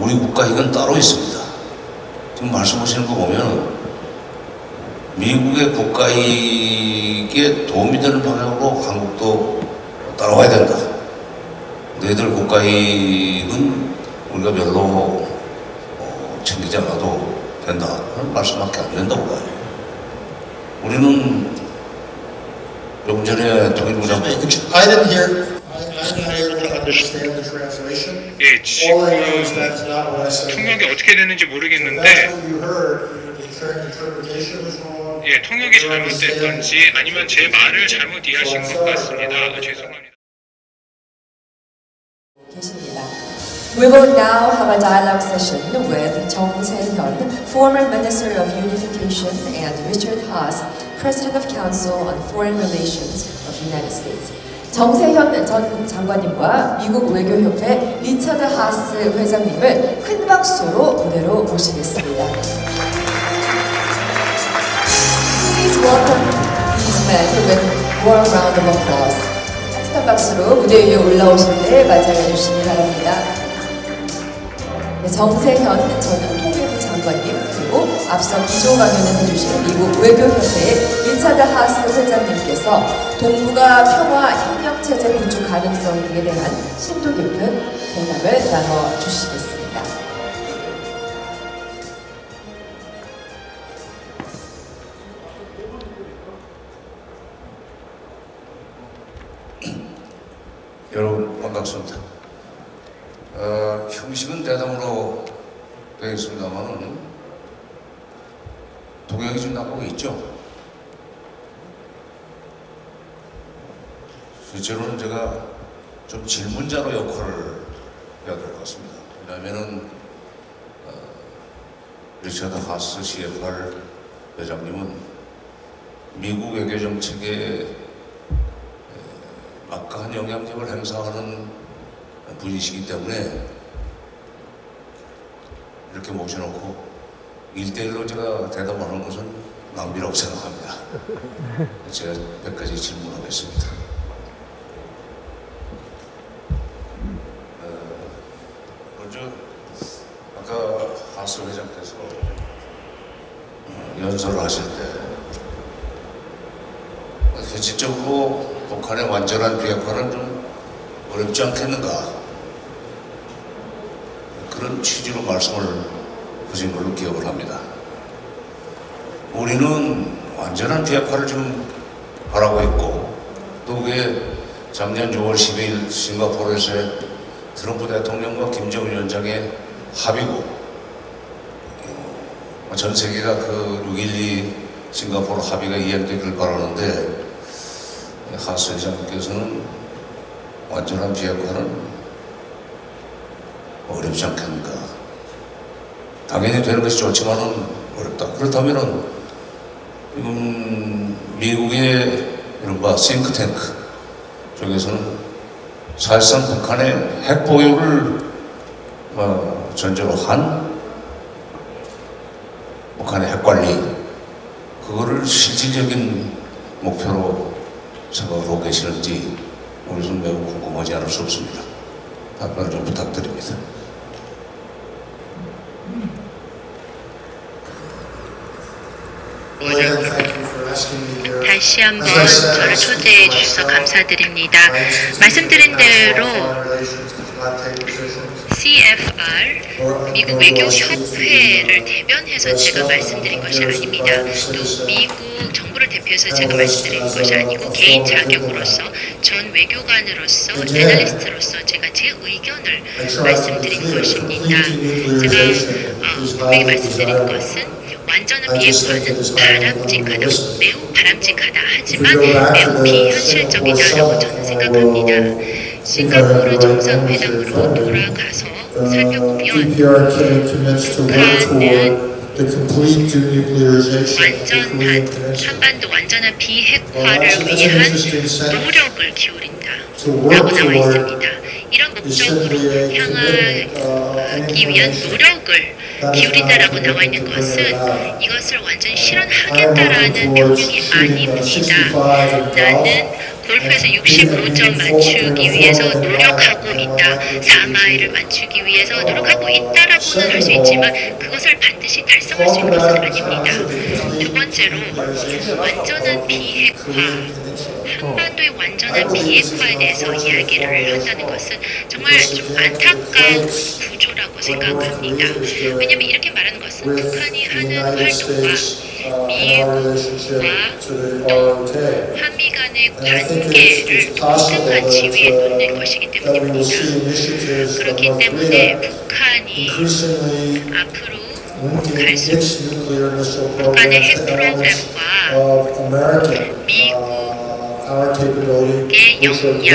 우리 국가익은 따로 있습니다. 지금 말씀하시는 거 보면 미국의 국가익에 도움이 되는 방향으로 한국도 따라와야 된다. 너희들 국가익은 우리가 별로 챙기지 않아도 된다. 그런 말씀밖에 안 된다고 봐요. 우리는 조금 전에 통일부 장관 I'm not able to understand the translation. 예, All I know is that's not what I said. 통역이 어떻게 되는지 That's 모르겠는데 what you heard. The interpretation was wrong. 예, 통역이 잘못됐던지 아니면 제 말을 잘못 이해하신 것 같습니다. 죄송합니다. 계십니다. We will now have a dialogue session with Jung Se-hyun, former Minister of Unification, and Richard Haas, President of Council on Foreign Relations of the United States. 정세현 전 장관님과 미국 외교협회 리처드 하스 회장님을 큰 박수로 무대로 모시겠습니다. Please welcome these men with a warm round of applause. 따뜻한 박수로 무대 위에 올라오실 때 맞이해 주시기 바랍니다. 네, 정세현 전 통일부 장관님 그리고 앞서 기조 강연을 해주신 미국 외교협회의 리차드 하스 회장님께서 동북아 평화 협력체제 구축 가능성에 대한 심도 깊은 대답을 나눠주시겠습니다. 여러분 반갑습니다. 형식은 대담으로 되어 있습니다만은 동향이 좀 나가고 있죠. 실제로는 제가 좀 질문자로 역할을 해야 될 것 같습니다. 왜냐하면은 리처드 하스 CFR 회장님은 미국 외교 정책에 막강한 영향력을 행사하는 분이시기 때문에 이렇게 모셔놓고 1대1로 제가 대답하는 것은 낭비라고 생각합니다. 제가 몇 가지 질문하겠습니다. 먼저 아까 하스 회장께서 연설을 하실 때 현실적으로 북한의 완전한 비핵화는 좀 어렵지 않겠는가 그런 취지로 말씀을 하신 걸로 기억을 합니다. 우리는 완전한 비핵화를 지금 바라고 있고 또 그게 작년 6월 12일 싱가포르에서의 트럼프 대통령과 김정은 위원장의 합의고 전 세계가 그 6.12 싱가포르 합의가 이행되길 바라는데 하스 회장님께서는 완전한 비핵화는 어렵지 않겠는가. 당연히 되는 것이 좋지만은 어렵다. 그렇다면은 지금 미국의 이른바 싱크탱크 쪽에서는 사실상 북한의 핵 보유를 전제로 한 북한의 핵 관리 그거를 실질적인 목표로 생각하고 계시는지 우리는 매우 궁금하지 않을 수 없습니다. 답변을 좀 부탁드립니다. 다시 한번 저를 초대해 주셔서 감사드립니다. 말씀드린 대로 CFR 미국 외교협회를 대변해서 제가 말씀드린 것이 아닙니다. 또 미국 정부를 대표해서 제가 말씀드린 것이 아니고 개인 자격으로서 전 외교관으로서 애널리스트로서 제가 제 의견을 말씀드린 것입니다. 제가 분명히 말씀드린 것은 완전한 비핵화는 바람직하다, 매우 바람직하다 하지만 매우 비현실적이다라고 저는 생각합니다. 싱가포르 정상회담으로 돌아가서 살펴보면 북한은 한반도 완전한 비핵화를 위한 노력을 기울인다라고 나와 있습니다. 이런 목적으로 향하기 위한 노력을 기울인다라고 나와 있는 것은 이것을 완전히 실현하겠다라는 명령이 아닙니다. 나는 골프에서 65점 맞추기 위해서 노력하고 있다. 4마일을 맞추기 위해서 노력하고 있다라고는 할 수 있지만 그것을 반드시 달성할 수 있는 것은 아닙니다. 두 번째로 완전한 비핵화, 한반도의 완전한 비핵화에 대해서 이야기를 한다는 것은 정말 좀 안타까운 구조라고 생각합니다. 왜냐하면 이렇게 말하는 것은 북한이 하는 활동과 미국과 또 한미 간의 관계를 동등한 지위에 놓는 것이기 때문입니다. 그렇기 때문에 북한이 앞으로 갈수록 북한의 핵 프로그램과 미국의 역량,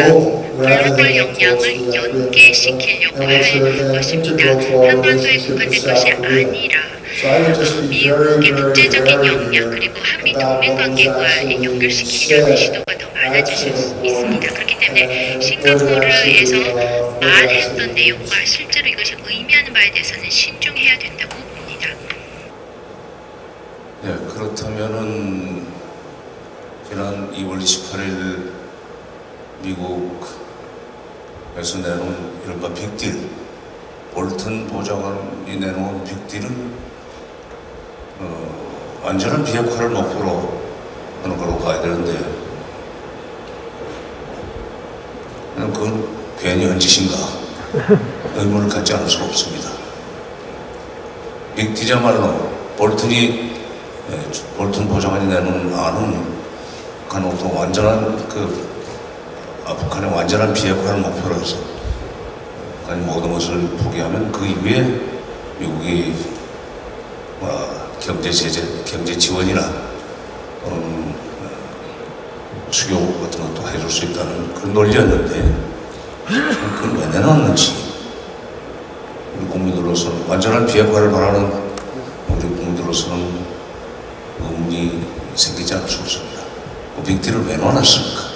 글로벌 역량을 연계시키려고 할 것입니다. 한반도에 국한된 것이 아니라 미국의 국제적인 역량 그리고 한미 동맹 관계과 연결시키려는 시도가 더 많아질 수 있습니다. 그렇기 때문에 싱가포르에서 말했던 내용과 실제로 이것이 의미하는 바에 대해서는 신중해야 된다고 봅니다. 네, 그렇다면은 지난 2월 28일 미국에서 내놓은 이른바 빅딜, 볼턴 보좌관이 내놓은 빅딜은 완전한 비핵화를 목표로 하는 걸로 봐야 되는데 그건 괜히 한 짓인가 의문을 갖지 않을 수가 없습니다. 빅딜이야말로 볼턴 보좌관이 내놓은 안은 북한으로부터 완전한 북한의 완전한 비핵화를 목표로 해서 북한이 모든 것을 포기하면 그 이후에 미국이 경제 지원이나 수교 같은 것도 해줄 수 있다는 그런 논리였는데 그걸 왜 내놨는지 우리 국민들로서는 완전한 비핵화를 바라는 우리 국민들로서는 의문이 생기지 않을 수 없습니다. 그 빅딜을 왜 넣어놨습니까?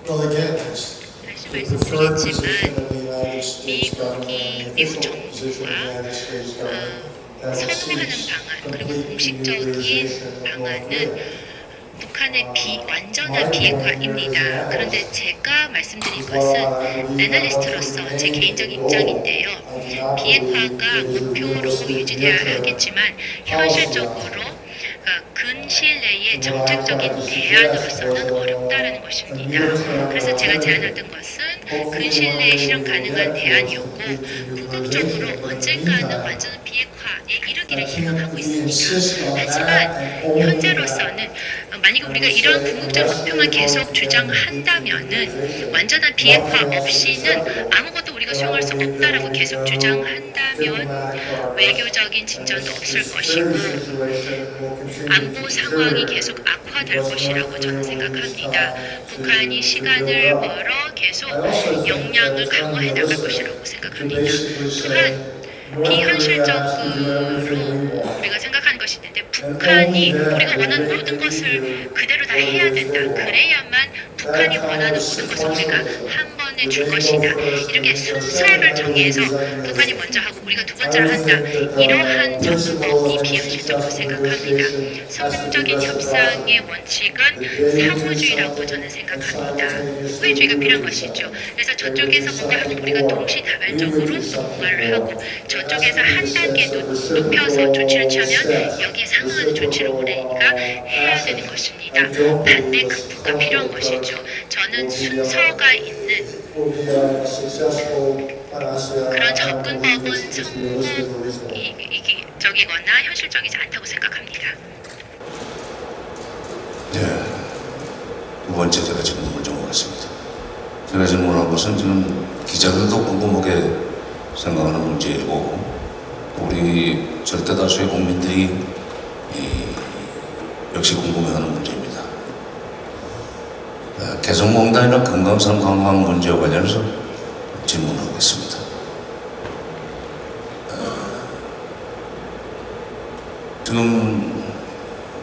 Well, again, 다시 말씀드리지만 미국 정부가 선언하는 방안 그리고 공식적인 방안은 북한의 완전한 비핵화입니다. 그런데 제가 말씀드린 것은 애널리스트로서 제 개인적인 입장인데요. 비핵화가 목표로 유지되어야 하겠지만 현실적으로 근시일 내에 정책적인 대안으로서는 어렵다라는 것입니다. 그래서 제가 제안하던 것은 근시일 내에 실현 가능한 대안이었고 궁극적으로 언젠가는 완전한 비핵화에 이르기를 희망하고 있습니다. 하지만 현재로서는 만약에 우리가 이런 궁극적 목표만 계속 주장한다면은 완전한 비핵화 없이는 아무것도 우리가 수용할 수 없다라고 계속 주장한다면 외교적인 진전도 없을 것이고 안보 상황이 계속 악화될 것이라고 저는 생각합니다. 북한이 시간을 벌어 계속 역량을 강화해 나갈 것이라고 생각합니다. 또한 비현실적으로 우리가 생각하는 것이 있는데 북한이 우리가 원하는 모든 것을 그대로 다 해야 된다. 그래야만 북한이 원하는 모든 것을 우리가 한 번에 줄 것이다. 이렇게 순서를 정해서 북한이 먼저 하고 우리가 두 번째로 한다. 이러한 접근법이 비현실적으로 생각합니다. 성공적인 협상의 원칙은 상호주의라고 저는 생각합니다. 우회주의가 필요한 것이죠. 그래서 저쪽에서 뭔가 하고 우리가 동시다발적으로 뭔가를 하고 저쪽에서 한 단계 높여서 조치를 취하면 여기에 상응하는 조치를 우리가 해야 되는 것입니다. 반대 극복가 필요한 것이죠. 저는 순서가 있는 그런 접근법은 성공적이거나 현실적이지 않다고 생각합니다. 네, 두 번째 제가 질문을 좀 하겠습니다. 제가 질문한 것은 지금 기자들도 궁금하게 생각하는 문제이고 우리 절대 다수의 국민들이 역시 궁금해하는 문제입니다. 개성공단이나 금강산 관광 문제와 관련해서 질문하겠습니다. 지금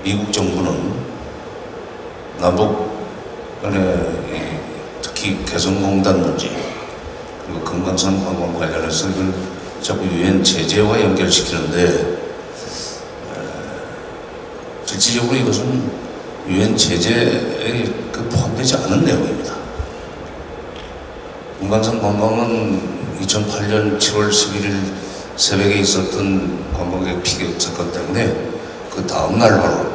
미국 정부는 남북 특히 개성공단 문제 그리고 금강산 관광 관련해서 이걸 자꾸 유엔 제재와 연결시키는데 실질적으로 이것은 유엔 제재에 포함되지 않은 내용입니다. 금강산 관광은 2008년 7월 11일 새벽에 있었던 관광객 피격 사건 때문에 그 다음날 바로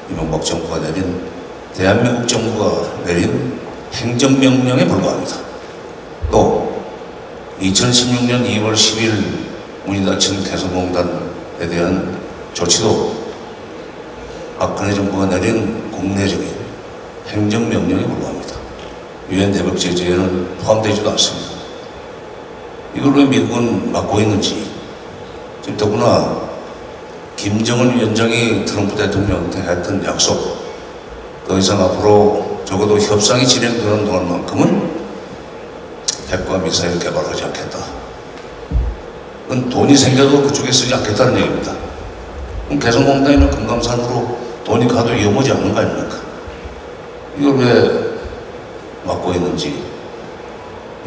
이명박 정부가 내린 대한민국 정부가 내린 행정명령에 불과합니다. 또 2016년 2월 10일 문이 닫힌 개성공단에 대한 조치도 박근혜 정부가 내린 국내적인 행정명령에 불과합니다. 유엔 대북 제재에는 포함되지도 않습니다. 이걸 왜 미국은 막고 있는지, 지금 더구나 김정은 위원장이 트럼프 대통령한테 했던 약속, 더 이상 앞으로 적어도 협상이 진행되는 동안만큼은 핵과 미사일 개발하지 않겠다. 그건 돈이 생겨도 그쪽에 쓰지 않겠다는 얘기입니다. 그럼 개성공단이나 금강산으로 돈이 가도 위험하지 않는 거 아닙니까? 이걸 왜 막고 있는지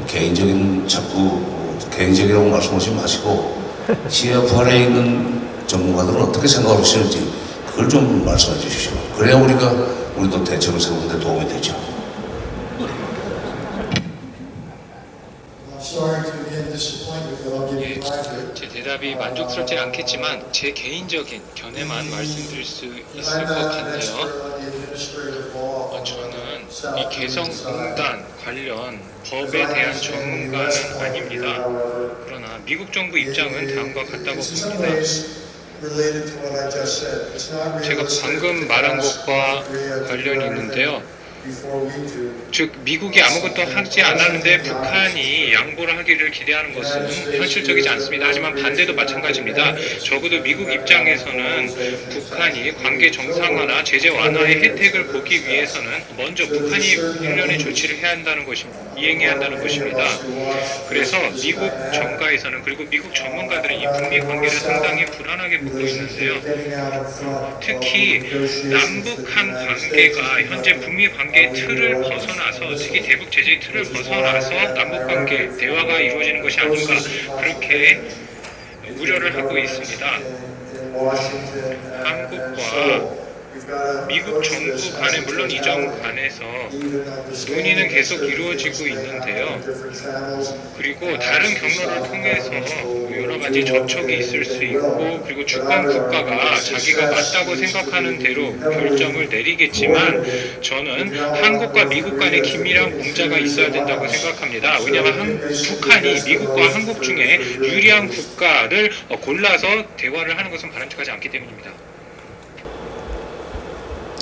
개인적이라고 말씀하지 마시고 CFR에 있는 전문가들은 어떻게 생각하고 있는지 그걸 좀 말씀해 주십시오. 그래야 우리도 대책을 세우는 데 도움이 되죠. 제 대답이 만족스럽진 않겠지만 제 개인적인 견해만 말씀드릴 수 있을 것 같네요. 저는 이 개성공단 관련 법에 대한 전문가는 아닙니다. 그러나 미국 정부 입장은 다음과 같다고 봅니다. 제가 방금 말한 것과 관련이 있는데요. 즉 미국이 아무것도 하지 않았는데 북한이 양보를 하기를 기대하는 것은 현실적이지 않습니다. 하지만 반대도 마찬가지입니다. 적어도 미국 입장에서는 북한이 관계 정상화나 제재 완화의 혜택을 보기 위해서는 먼저 북한이 일련의 조치를 이행해야 한다는 것입니다. 그래서 미국 정가에서는 그리고 미국 전문가들은 이 북미 관계를 상당히 불안하게 보고 있는데요. 특히 남북한 관계가 현재 북미 관계의 틀을 벗어나서, 특히 대북 제재의 틀을 벗어나서 남북관계 대화가 이루어지는 것이 아닌가, 그렇게 우려를 하고 있습니다. 한국과 미국 정부 간에, 물론 이전 간에서 논의는 계속 이루어지고 있는데요. 그리고 다른 경로를 통해서 여러 가지 접촉이 있을 수 있고, 그리고 주권 국가가 자기가 맞다고 생각하는 대로 결정을 내리겠지만, 저는 한국과 미국 간에 긴밀한 공자가 있어야 된다고 생각합니다. 왜냐하면 북한이 미국과 한국 중에 유리한 국가를 골라서 대화를 하는 것은 바람직하지 않기 때문입니다.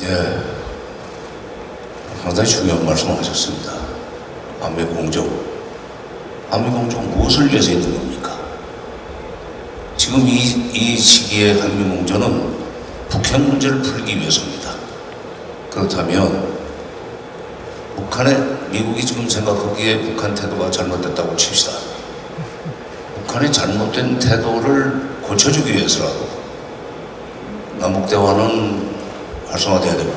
예, 상당히 중요한 말씀을 하셨습니다. 한미공정 무엇을 위해서 있는 겁니까? 지금 이 시기에 한미공정은 북핵 문제를 풀기 위해서입니다. 그렇다면 미국이 지금 생각하기에 북한 태도가 잘못됐다고 칩시다. 북한의 잘못된 태도를 고쳐주기 위해서라도 남북대화는 활성화돼야 되고,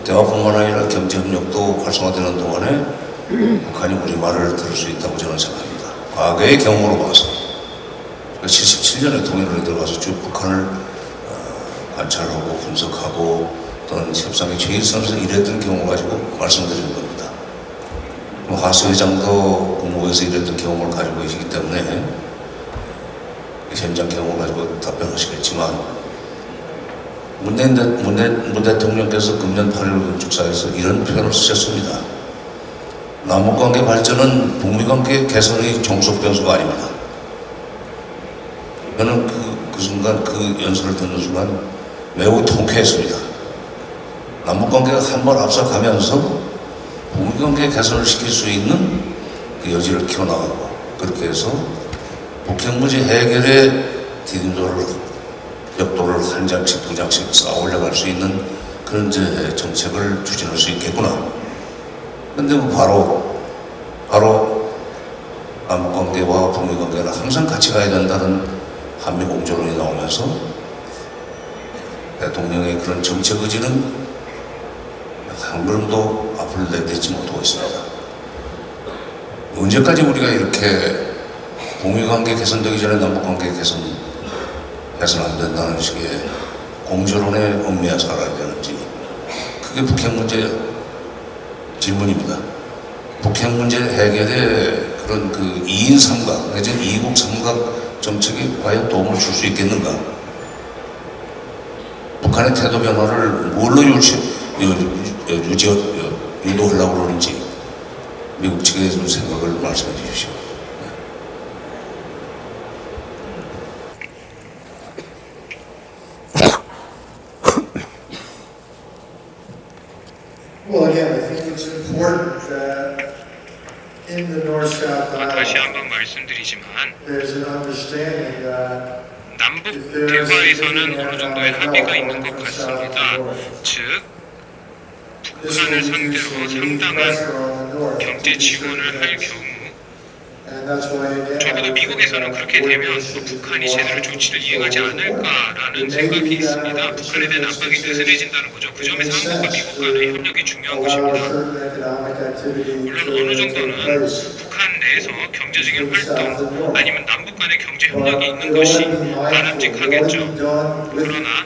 대화뿐만 아니라 경제협력도 활성화되는 동안에 북한이 우리 말을 들을 수 있다고 저는 생각합니다. 과거의 경험으로 봐서 77년에 통일을 들어가서 쭉 북한을 관찰하고 분석하고 또는 협상의 최일선에서 일했던 경험을 가지고 말씀드리는 겁니다. 하수 회장도 국무부에서 일했던 경험을 가지고 계시기 때문에 현장 경험을 가지고 답변하시겠지만, 문 대통령께서 금년 8일 건축사에서 이런 표현을 쓰셨습니다. 남북관계 발전은 북미관계 개선의 종속 변수가 아닙니다. 저는 그 순간, 그 연설을 듣는 순간 매우 통쾌했습니다. 남북관계가 한 발 앞서가면서 북미관계 개선을 시킬 수 있는 그 여지를 키워나가고, 그렇게 해서 북핵 문제 해결에 디딤돌을, 벽돌을 한 장씩 두 장씩 쌓아 올려갈 수 있는 그런 정책을 추진할 수 있겠구나. 근데 바로 남북관계와 북미관계는 항상 같이 가야 된다는 한미공조론이 나오면서 대통령의 그런 정책 의지는 한 걸음도 앞을 내딛지 못하고 있습니다. 언제까지 우리가 이렇게 북미관계 개선되기 전에 남북관계 개선해서는 안 된다는 식의 공조론에 얽매여 살아야 되는지, 그게 북핵 문제 질문입니다. 북핵 문제 해결에 그런 그 2인 삼각 내지는 2국 삼각 정책이 과연 도움을 줄 수 있겠는가? 북한의 태도 변화를 뭘로 유도하려고 그러는지 미국 측에 좀 생각을 말씀해 주십시오. Well, again, I think it's important that in the North-South 다시 dialogue, 한번 말씀드리지만 there's an understanding that 남북 대화에서는 어느 정도의 합의가 있는 것 같습니다. 즉, this 북한을 will use 상대로 some 상당한 pressure on the North. 경제 지원을 할 경우 And that's why, again, 적어도 미국에서는 그렇게 되면 또 북한이 제대로 조치를 이행하지 않을까라는 생각이 있습니다. 북한에 대한 압박이 느슨해진다는 거죠. 그 점에서 한국과 미국 간의 협력이 중요한 것입니다. 물론 어느 정도는 북한 내에서 경제적인 활동 아니면 남북 간의 경제 협력이 있는 것이 바람직하겠죠. 그러나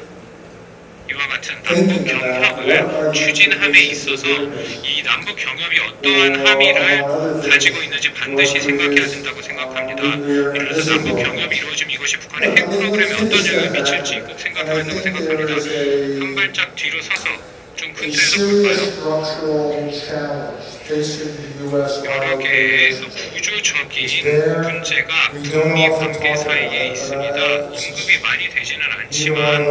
이와 같은 남북 경협을 추진함에 있어서 이 남북 경협이 어떠한 함의를 가지고 있는지 반드시 생각해야 된다고 생각합니다. 예를 들어서 남북 경협이 이루어지면 이것이 북한의 핵 프로그램에 어떤 영향을 미칠지 꼭 생각해야 한다고 생각합니다. 한 발짝 뒤로 서서 좀 큰 틀에서 볼까요? 여러 개의 구조적인 문제가 북미 관계 사이에 있습니다. 언급이 많이 되지는 않지만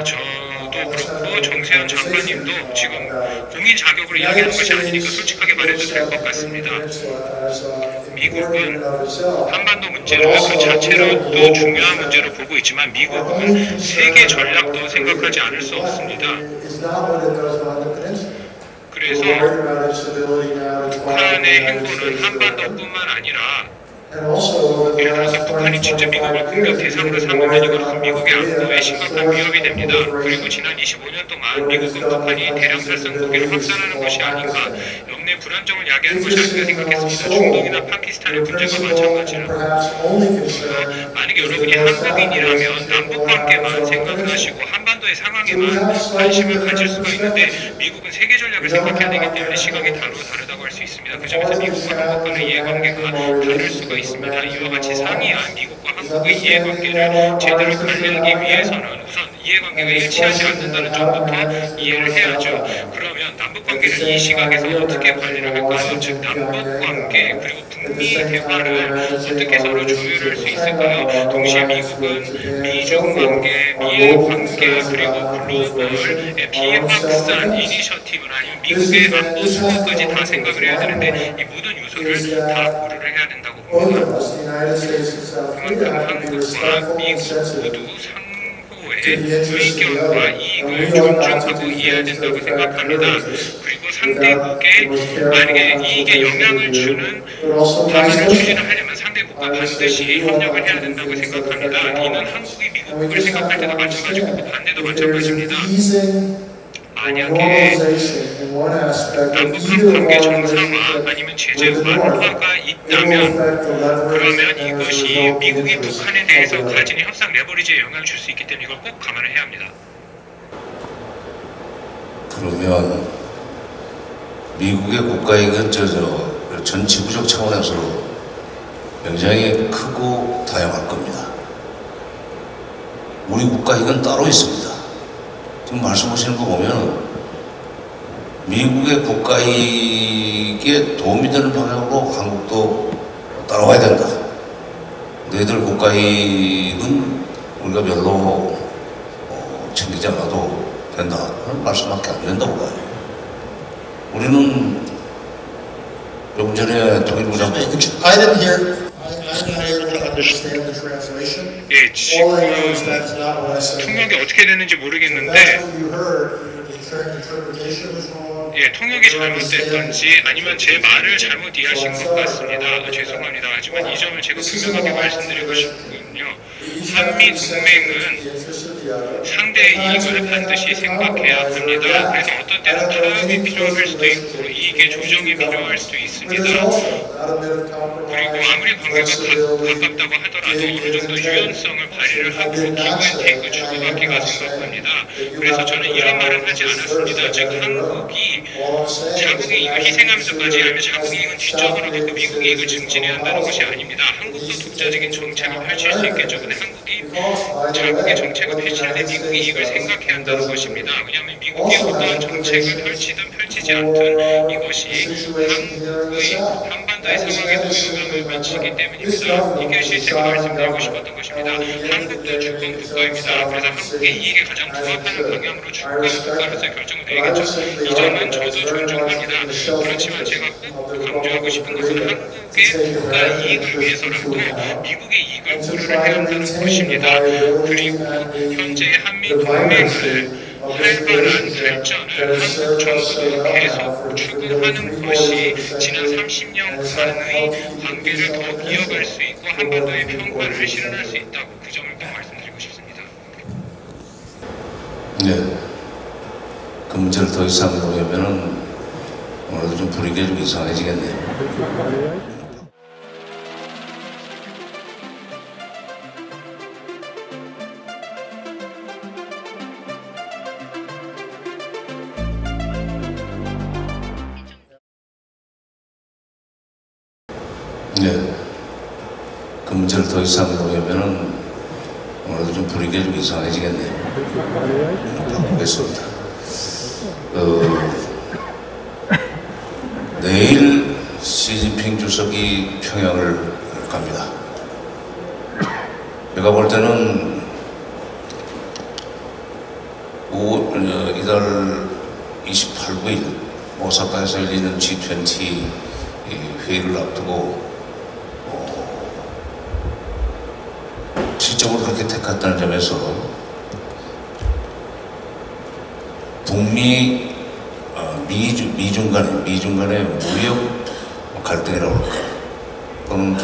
저도 그렇고 정세현 장관님도 지금 공인 자격으로 이야기하는 것이 아니니까 솔직하게 말해도 될 것 같습니다. 미국은 한반도 문제를 그 자체로도 중요한 문제로 보고 있지만 미국은 세계 전략도 생각하지 않을 수 없습니다. 그래서 북한의 행보는 한반도뿐만 아니라 예를 들어서 북한이 진짜 미국을 공격 대상으로 삼으면 이것은 미국의 안보에 심각한 위협이 됩니다. 그리고 지난 25년 동안 미국은 북한이 대량 살상 무기를 확산하는 것이 아닌가, 영내 불안정을 야기하는 것이 아닌가 생각했습니다. 중동이나 파키스탄의 문제가 마찬가지로. 만약에 여러분이 한국인이라면 남북관계만 생각하시고 한반도의 상황에만 관심을 가질 수가 있는데 미국은 세계 전략을 생각해야 되기 때문에 시각이 다르다고 할 수 있습니다. 그 점에서 미국과 한국 간의 이해관계가 다를 수가 있습니다. 이와 같이 상이한 미국과 한국의 이해관계를 제대로 관리하기 위해서는 우선 이해관계가 일치하지 않는다는 점부터 이해를 해야죠. 그러면 남북관계를 이 시각에서 어떻게 관리를 할까요? 즉 남북관계 그리고 북미 대화를 어떻게 서로 조율할 수 있을까요? 동시에 미국은 미중관계, 미일관계 그리고 글로벌 비확산 이니셔티브는 아니면 미국의 안보 수호까지 다 생각을 해야 되는데 이 모든 요소를 다 고려를 해야 된다고 봅니다. 그만큼 한국과 미국 모두 상호의 의견과 이익을 존중하고 이해해야 된다고 생각합니다. 그리고 상대국에 만약에 이익에 영향을 주는 방안을 추진을 하려면 상대국과 반드시 협력을 해야 된다고 생각합니다. 이는 한국이 미국을 생각할 때도 마찬가지고 반대도 마찬가지입니다. 만약에 남북한 관계 정상화 아니면 제재 완화가 있다면 그러면 이것이 미국이 북한에 대해서 가진 협상 레버리지에 영향을 줄 수 있기 때문에 이걸 꼭 감안을 해야 합니다. 그러면 미국의 국가이익은 전 지구적 차원에서 굉장히 크고 다양할 겁니다. 우리 국가이익은 따로 있습니다. 지금 말씀하시는 거 보면 미국의 국가이익에 도움이 되는 방향으로 한국도 따라와야 된다. 너희들 국가이익은 우리가 별로 챙기지 않아도 된다. 그런 말씀밖에 안 된다고 봐요. 우리는 조금 전에 통일부 장관 I didn't hear. I'm not able to understand the translation. 예, 지금 All I know is that's not what I said. 통역이 어떻게 되는지 That's 모르겠는데 what you heard. The interpretation was wrong. 예, 통역이 잘못됐던지 아니면 제 말을 잘못 이해하신 것 같습니다. 죄송합니다. 하지만 이 점을 제가 분명하게 말씀드리고 싶군요. 한미 동맹은 상대의 이익을 반드시 생각해야 합니다. 그래서 어떤 때는 타협이 필요할 수도 있고 이익의 조정이 필요할 수도 있습니다. 그리고 아무리 관계가 가깝다고 하더라도 어느 정도 유연성을 발휘를 하고 기브앤테이크 주고받기가 생각합니다. 그래서 저는 이런 말은 하지 않았습니다. 즉 한국이 자국의 이익을 희생하면서까지 하면 자국 이익은 뒷전으로 두고 미국 이익을 증진해야 한다는 것이 아닙니다. 한국도 독자적인 정책을 펼칠 수 있겠죠. 근데 한국이 자국의 정책을 펼칠 때 미국의 이익을 생각해야 한다는 것입니다. 왜냐하면 미국이 어떠한 정책을 펼치든 펼치지 않든 이것이 한반도의 상황에도 영향을 미치기 때문입니다. 이게 제가 말씀드리고 싶었던 것입니다. 한국도 주권 국가입니다. 그래서 한국의 이익에 가장 부합하는 방향으로 주권 국가로서의 결정을 내리겠죠. 이 점은 저도 존중합니다. 그렇지만 제가 꼭 강조하고 싶은 것은 한국의 국가 이익을 위해서라도 미국의 이익을 고려를 해야 한다는 것입니다. 그리고 현재 한미 동맹을 활발한 발전을 한국 정부도 계속 추구하는 것이 지난 30년간의 관계를 더 이어갈 수 있고 한반도의 평화를 실현할 수 있다고 그 점을 꼭 말씀드리고 싶습니다. 네. 그 문제를 더 이상 놓으면은 오늘도 좀 분위기가 좀 이상해지겠네요. 네. 그 문제를 더 이상 놓으면은 오늘도 좀 분위기가 좀 이상해지겠네요. 바꾸겠습니다. 내일 시진핑 주석이 평양을 갑니다. 제가 볼 때는 이달 28일 오사카에서 열리는 G20 회의를 앞두고 실적으로 그렇게 택했다는 점에서 북미 미중 간의 무역 갈등이라고 할까. 또는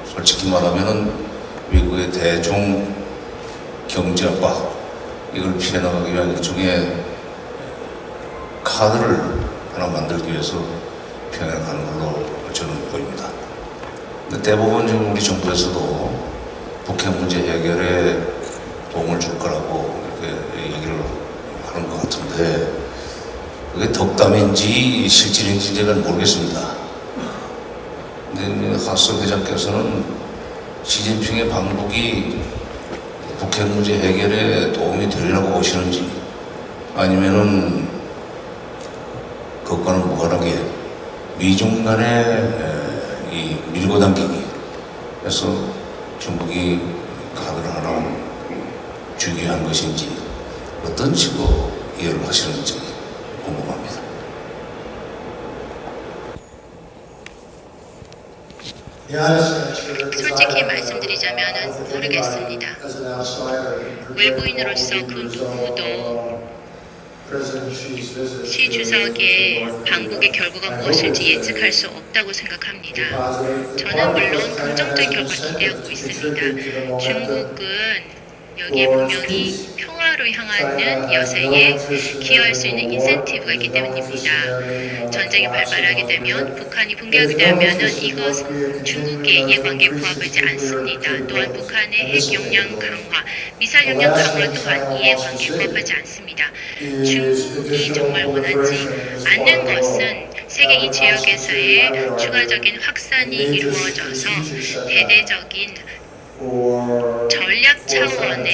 솔직히 말하면은 미국의 대중 경제 압박 이걸 피해 나가기 위한 일종의 카드를 하나 만들기 위해서 평양에 가는 걸로 저는 보입니다. 근데 대부분 지금 우리 정부에서도 북핵 문제 해결에 도움을 줄 거라고 이렇게 얘기를 하는 것 같은데 그게 덕담인지 실질인지 제가 모르겠습니다. 근데 하스 회장께서는 시진핑의 방북이 북핵 문제 해결에 도움이 되리라고 보시는지 아니면은 그것과는 무관하게 미중 간의 이 밀고 당기기 해서 중국이 카드를 하나 주기 위한 것인지 어떤 식으로 이해를 하시는지 궁금합니다. 솔직히 말씀드리자면 모르겠습니다. 외부인으로서 그 누구도 시 주석의 방북의 결과가 무엇일지 예측할 수 없다고 생각합니다. 저는 물론 긍정적인 결과를 기대하고 있습니다. 중국은 여기에 분명히 평화로 향하는 여세에 기여할 수 있는 인센티브가 있기 때문입니다. 전쟁이 발발하게 되면 북한이 붕괴하게 되면은 이것은 중국의 이해관계에 부합하지 않습니다. 또한 북한의 핵 역량 강화, 미사일 역량 강화 또한 이해관계에 부합하지 않습니다. 중국이 정말 원하지 않는 것은 세계 이 지역에서의 추가적인 확산이 이루어져서 대대적인 전략 차원의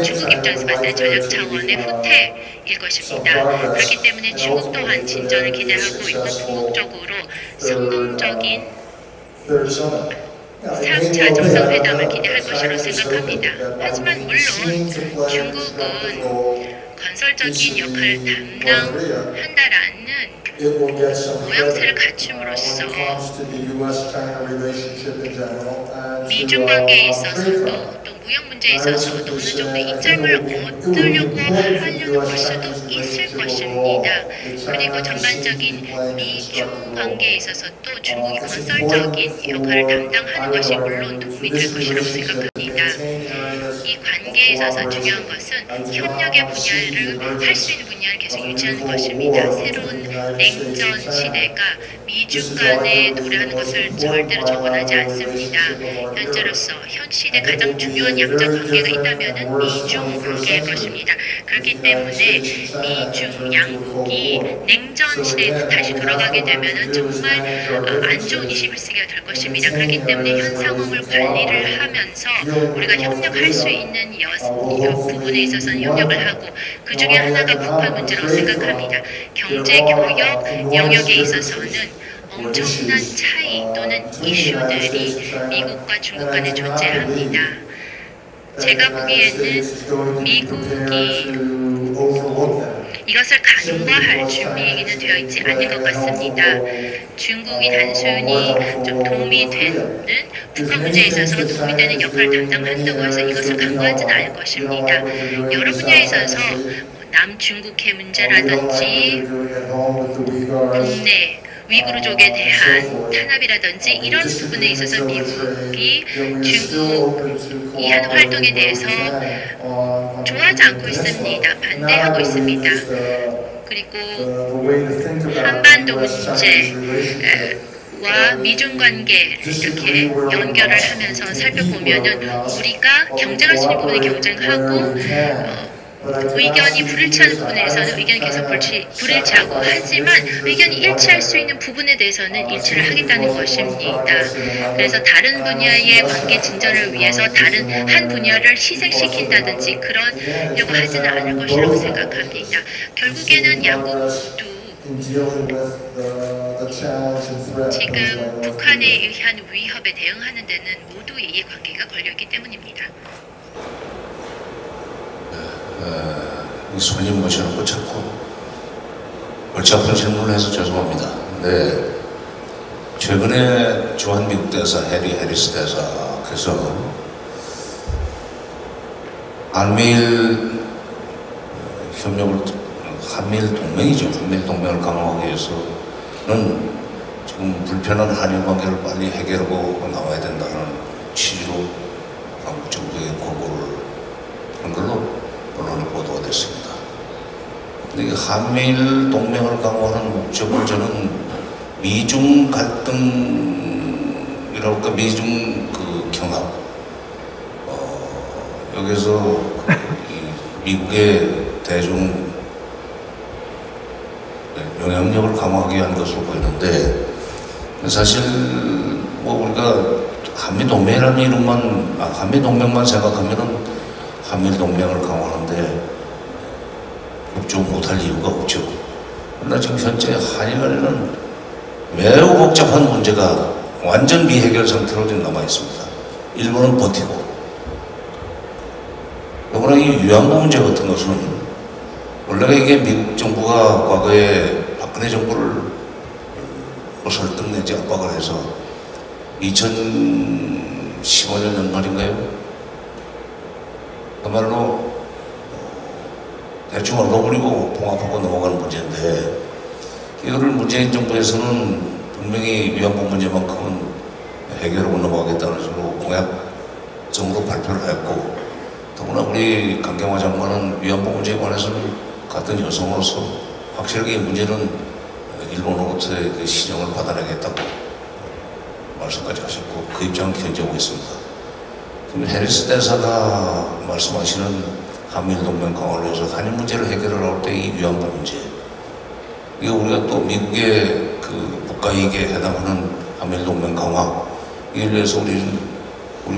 중국 입장에서 봤을 때 전략 차원의 후퇴일 것입니다. 그렇기 때문에 중국 또한 진전을 기대하고 있고 궁극적으로 성공적인 3차 정상회담을 기대할 것이라고 생각합니다. 하지만 물론 중국은 건설적인 역할을 담당한다라는 모양새를 갖춤으로써 미중 관계에 있어서도 또 무역 문제에 있어서도 어느 정도 이점을 얻으려고 하려는 걸 수도 있을 것입니다. 그리고 전반적인 미중 관계에 있어서 또 중국이 건설적인 역할을 담당하는 것이 물론 도움이 될 것이라고 생각합니다. 이 관계 관계에 있어서 중요한 것은 협력의 분야를 할 수 있는 분야를 계속 유지하는 것입니다. 새로운 냉전 시대가 미중 간에 노래하는 것을 절대로 정언하지 않습니다. 현재로서 현 시대 가장 중요한 양적 관계가 있다면 미중 관계일 것입니다. 그렇기 때문에 미중 양국이 냉전 시대에 다시 돌아가게 되면 정말 안 좋은 21세기가 될 것입니다. 그렇기 때문에 현 상황을 관리를 하면서 우리가 협력할 수 있는 부분에 있어서는 협력을 하고 그 중에 하나가 북한 문제라고 생각합니다. 경제, 교역 영역에 있어서는 엄청난 차이 또는 이슈들이 미국과 중국 간에 존재합니다. 제가 보기에는 미국이 이것을 간과할 준비는 되어 있지 않은 것 같습니다. 중국이 단순히 좀 도움이 되는 북한 문제에 있어서 도움이 되는 역할을 담당한다고 해서 이것을 간과하지는 않을 것입니다. 여러 분야에 있어서 남중국해 문제라든지 국내 위구르족에 대한 탄압이라든지 이런 부분에 있어서 미국이 중국이 하는 활동에 대해서 좋아하지 않고 있습니다. 반대하고 있습니다. 그리고 한반도 문제와 미중 관계를 이렇게 연결을 하면서 살펴보면은 우리가 경쟁할 수 있는 부분에 경쟁하고 의견이 불일치하는 부분에 대해서는 의견이 계속 불일치하고 하지만 의견이 일치할 수 있는 부분에 대해서는 일치를 하겠다는 것입니다. 그래서 다른 분야의 관계 진전을 위해서 다른 한 분야를 희생시킨다든지 그러려고 하지는 않을 것이라고 생각합니다. 결국에는 양국도 지금 북한에 의한 위협에 대응하는 데는 모두의 이해관계가 걸려있기 때문입니다. 손님 모셔놓고 자꾸 골치 아픈 질문을 해서 죄송합니다. 네, 최근에 주한 미국 대사 해리 해리스 대사께서 한미일 협력을 한미일 동맹이죠. 한미일 동맹을 강화하기 위해서는 지금 불편한 한일 관계를 빨리 해결하고 나와야 된다는 취지로 한국 정부에 권고를 한 걸로 언론에 보도가 됐습니다. 근데 한미일 동맹을 강화하는 목적을 저는 미중 갈등이라고 할까, 미중 그 경합, 여기서 미국의 대중 영향력을 강화하기 위한 것으로 보이는데, 사실 뭐 우리가 한미 동맹이라는 이름만, 한미 동맹만 생각하면은 한미일 동맹을 강화하는데 협조 못할 이유가 없죠. 그러나 지금 현재 한일 간에는 매우 복잡한 문제가 완전 미해결 상태로 지금 남아 있습니다. 일본은 버티고, 더구나 이 위안부 문제 같은 것은 원래 이게 미국 정부가 과거에 박근혜 정부를 설득 내지 압박을 해서 2015년 연말인가요? 그야말로 대충 얼어버리고 봉합하고 넘어가는 문제인데, 이거를 문재인 정부에서는 분명히 위안부 문제만큼은 해결하고 넘어가겠다는 식으로 공약적으로 발표를 했고, 더구나 우리 강경화 장관은 위안부 문제에 관해서는 같은 여성으로서 확실하게 이 문제는 일본으로부터의 그 시정을 받아내겠다고 말씀까지 하셨고, 그 입장을 견지하고 있습니다. 해리스 대사가 말씀하시는 한미일 동맹 강화를 위해서 한일 문제를 해결할 때 이 위안부 문제, 이거 우리가 또 미국의 그 국가 이익에 해당하는 한미일 동맹 강화, 이를 위해서 우리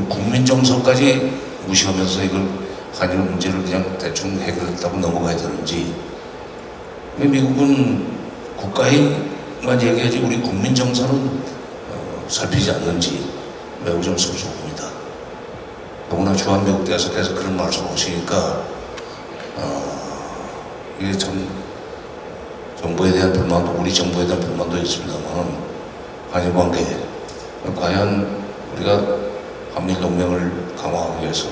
국민 정서까지 무시하면서 이걸 한일 문제를 그냥 대충 해결했다고 넘어가야 되는지, 왜 미국은 국가 이익만 얘기하지 우리 국민 정서는 살피지 않는지 매우 좀 섭섭합니다. 더구나 주한 미국 대사께서 그런 말씀을 하시니까 이게 참 정부에 대한 불만도, 우리 정부에 대한 불만도 있습니다만, 한일 관계 과연 우리가 한미일 동맹을 강화하기 위해서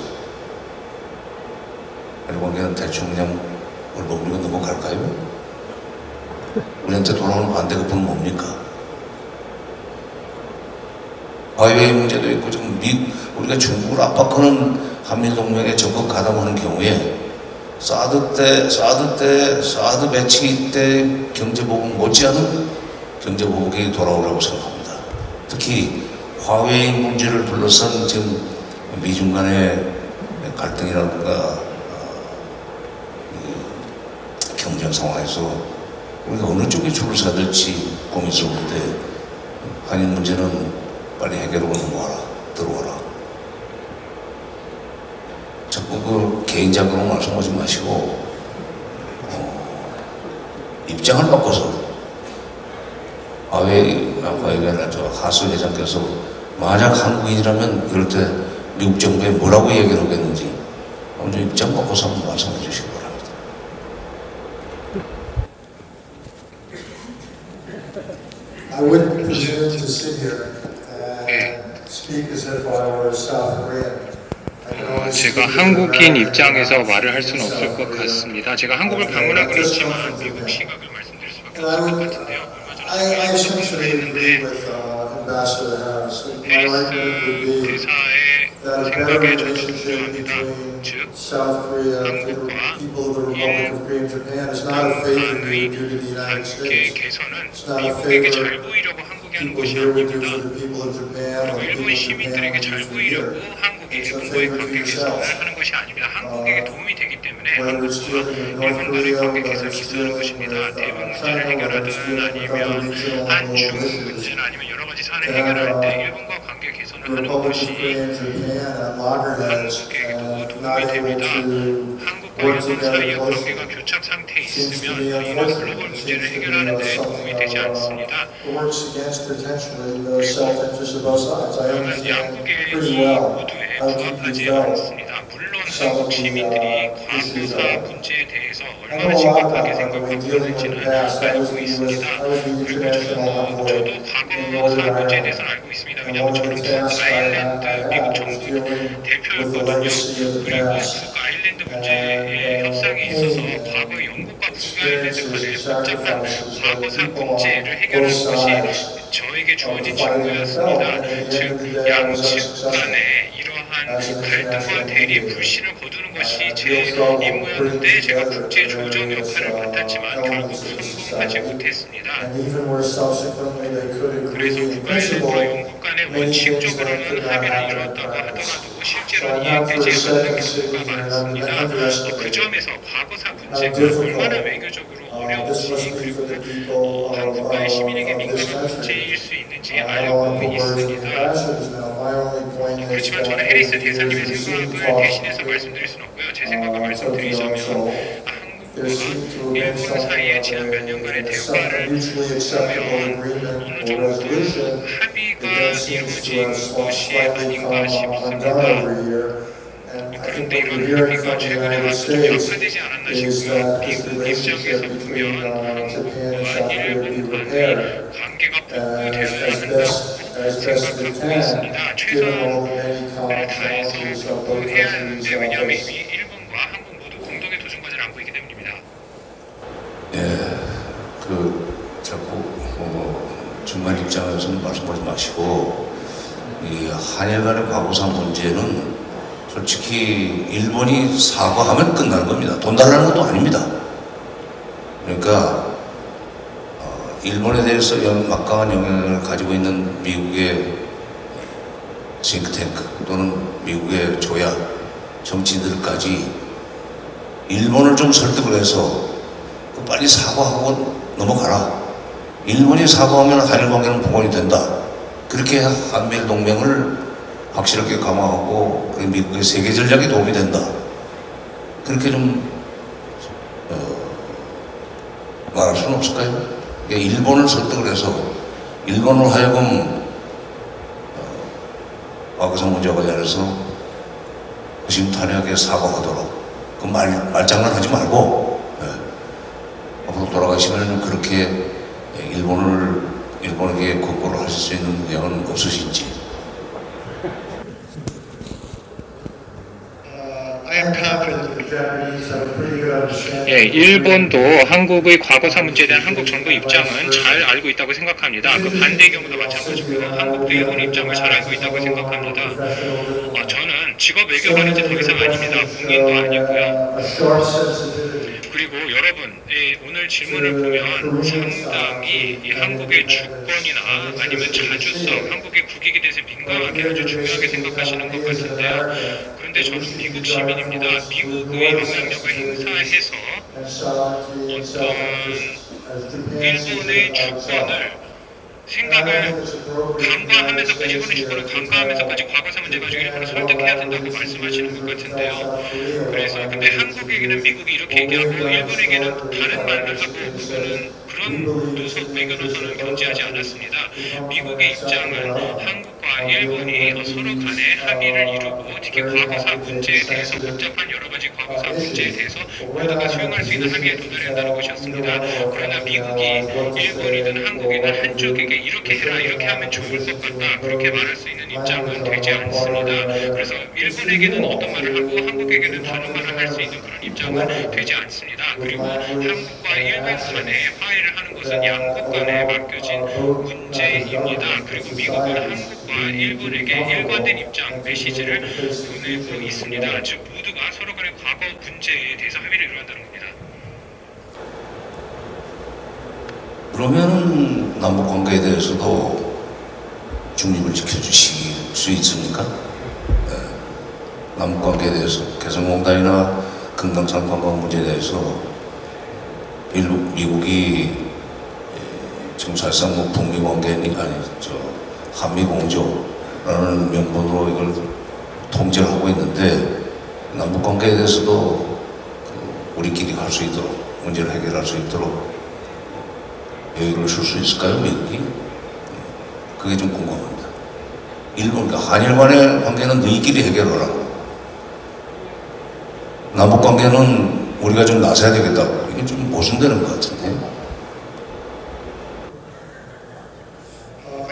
한일 관계는 대충 그냥 얼버무리고 넘어갈까요? 우리한테 돌아오는 반대급부는 뭡니까? 화웨이 문제도 있고 지금 우리가 중국을 압박하는 한미동맹에 적극 가담하는 경우에 사드 배치 때 경제보복 못지않은 경제보복이 돌아오라고 생각합니다. 특히 화웨이 문제를 둘러싼 지금 미중 간의 갈등이라든가 경쟁 상황에서 우리가 어느 쪽에 줄을 서야 될지 고민스러운데 한일 문제는 빨리 해결하고 넘어와라, 들어와라. 자꾸 그 개인적으로 말씀하지 마시고 입장을 바꿔서 하수 회장께서 만약 한국인이라면 이럴 때 미국 정부에 뭐라고 얘기를 하겠는지 먼저 입장 바꿔서 한번 말씀해 주시기 바랍니다. I wouldn't presume to sit here and speak as if I were South Korean. 제가 한국인 입장에서 말을 할 수는 없을 것 같습니다. 제가 한국을 방문하고 있지만 미국 시각을 말씀드릴 수밖에 없을 것 같은데요. I essentially agree with Ambassador Harris. My argument would be that a better relationship between South Korea, the people of the Republic of Korea and Japan is not a favor due to the United States. It's not a favor people here would do for the people of Japan or the people of Japan would do for here. 일본과의 관계 개선을 하는 것이 아닙니다. 한국에게 도움이 되기 때문에 한국과 일본과의 관계 개선이 있어야 하는 것입니다. 대만 문제를 해결하든 아니면 한중 문제는 아니면 여러 가지 사안을 해결할 때 일본과 관계 개선을 하는 것이 한국에게도 도움이 됩니다. 한국과 일본 사이의 관계가 교착 상태에 있으면 이런 글로벌 문제를 해결하는 데 도움이 되지 않습니다. 그러면 양국의 모두에 부합하지 않습니다. 물론 한국 시민들이 과거사 문제에 대해서 얼마나 심각하게 생각하고 있는지는 알고 있습니다. 그리고 저도 과거사 문제에 대해서는 알고 있습니다. 왜냐하면 저는 북 아일랜드 미국 정부 대표였거든요. 그리고 북 아일랜드 문제에 협상에 있어서 과거 영국과 북 아일랜드 간의 복잡한 과거사 문제를 해결하는 것이 저에게 주어진 직무였습니다. 즉 양측 간에 갈등과 대리, 불신을 거두는 것이 제 임무였는데 제가 국제 조정 역할을 맡았지만 결국 성공하지 못했습니다. 그래서 북아일랜드와 영국 간의 원칙적으로는 합의를 이루었다고 하더라도 실제로 이행되지 않는 경우가 많습니다. 그 점에서 과거사 문제가 얼마나 외교적으로 어려운지 그리고 한국과의 시민에게 민감한 문제일 수 있는지 알고 있습니다. 그렇지만 저는 해리스 대사님의 생각을 대신해서 말씀드릴 수는 없고요. 제 생각을 말씀드리자면 한국과 일본 사이에 지난 몇 년간의 대화를 보면 어느 정도 합의가 이루어진 것이 아닌가 싶습니다. 그런데 이런 합의가 최근에 와서 좀 약화되지 않았나 싶고요. 미국 입장에서 보면 한국과 일본 간의 관계가 복구되어야 한다고 생각하고 있습니다. 최선을 다해서 복구해야 하는데 왜냐하면 이미 일본과 한국 모두 공동의 도전과제를 안고 있기 때문입니다. 자꾸 중간 입장에서는 말씀하지 마시고 이 한일 간의 과거사 문제는 솔직히 일본이 사과하면 끝나는 겁니다. 돈 달라는 것도 아닙니다. 그러니까 일본에 대해서 막강한 영향을 가지고 있는 미국의 싱크탱크 또는 미국의 조야 정치인들까지 일본을 좀 설득을 해서 빨리 사과하고 넘어가라. 일본이 사과하면 한일 관계는 복원이 된다. 그렇게 한미일 동맹을 확실하게 강화하고 미국의 세계 전략에 도움이 된다. 그렇게 좀 말할 수는 없을까요? 일본을 설득을 해서 일본을 하여금 과거사 문제와 관련해서 허심탄회하게 사과하도록 그 말장난하지 말고 앞으로 돌아가시면 그렇게 일본에게 거꾸로 하실 수 있는 의향은 없으신지. I am confident that the Japanese have a pretty 예, 일본도 한국의 과거사 문제에 대한 한국 정부 입장은 잘 알고 있다고 생각합니다. 그 반대의 경우도 마찬가지고요. 한국도 일본의 입장을 잘 알고 있다고 생각합니다. 저는 직업 외교관은 이제 더 이상 아닙니다. 공인도 아니고요. 그리고 여러분, 오늘 질문을 보면 상당히 이 한국의 주권이나 아니면 자주성, 한국의 국익에 대해서 민감하게 아주 중요하게 생각하시는 것 같은데요. 그런데 저는 미국 시민입니다. 미국의 영향력을 행사해서 어떤 일본의 주권을 생각을 간과하면서까지, 일본의 주권을 간과하면서까지 과거사 문제 가지고 일본을 설득해야 된다고 말씀하시는 것 같은데요. 그래서 근데 한국에게는 미국이 이렇게 얘기하고 일본에게는 다른 말을 하고, 그거는 그런 외교노선은 견지하지 않았습니다. 미국의 입장은 한국과 일본이 서로 간에 합의를 이루고, 특히 과거사 문제에 대해서, 복잡한 여러 가지 과거사 문제에 대해서 모두가 수용할 수 있는 합의에 도달해야 한다는 것이었습니다. 그러나 미국이 일본이든 한국이든 한쪽에게 이렇게 해라, 이렇게 하면 좋을 것 같다, 그렇게 말할 수 있는 입장은 되지 않습니다. 그래서 일본에게는 어떤 말을 하고 한국에게는 다른 말을 할 수 있는 그런 입장은 되지 않습니다. 그리고 한국과 일본 간에 화해를 하는 것은 양국 간에 맡겨진 문제입니다. 그리고 미국은 한국과 일본에게 일관된 입장, 메시지를 보내고 있습니다. 즉 모두가 서로 간의 과거 문제에 대해서 합의를 이루한다는 겁니다. 그러면은 남북 관계에 대해서도 중립을 지켜주실 수 있습니까? 네. 남북 관계에 대해서 개성공단이나 금강산 관광 문제에 대해서 미국이 지금 사실상 뭐 북미 관계니 한미 공조라는 명분으로 이걸 통제를 하고 있는데, 남북 관계에 대해서도 우리끼리 할 수 있도록, 문제를 해결할 수 있도록 여유를 줄 수 있을까요, 미국이? 그게 좀 궁금합니다. 그러니까 한일 간의 관계는 너희끼리 해결하라. 남북 관계는 우리가 좀 나서야 되겠다고. 이게 좀 모순되는 것 같은데.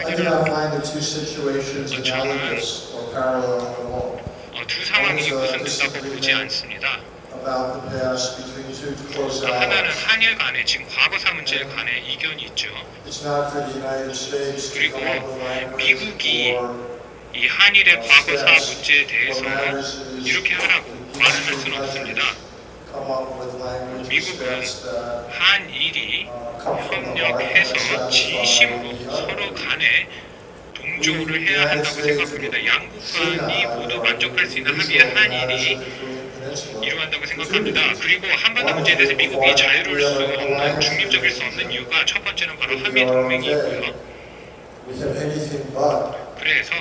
I do not find the two situations analogous or parallel at all. 두 상황이 구성된다고 보지 않습니다. About the past between two close 하나는 allies. 한일 간에 지금 과거사 문제에 관해 이견이 있죠. It's not for the United States to 그리고 come up with language 미국이 or 이 한일의 과거사 문제에 대해서 이렇게 하라고 말을 할 수는 없습니다. come up with language 미국은 that 한일이 협력해서 진심으로 서로 간에 동조를 해야 한다고 생각합니다. 양국 간이 모두 만족할 수 있는 합의의 한일이 이루어간다고 생각합니다. 그리고 한반도 문제에 대해서 미국이 자유로울 수 없는, 중립적일 수 없는 이유가 첫 번째는 바로 한미 동맹이 있고요. we have anything but 그래서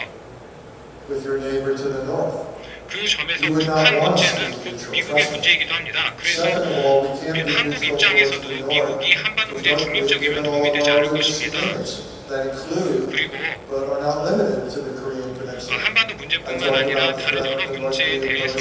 with your neighbor to the north. 그 점에서 북한 문제는 꼭 미국의 문제이기도 합니다. 그래서 한국 입장에서도 미국이 한반도 문제에 중립적이면 도움이 되지 않을 것입니다. 그리고 한반도 문제뿐만 아니라 다른 여러 문제에 대해서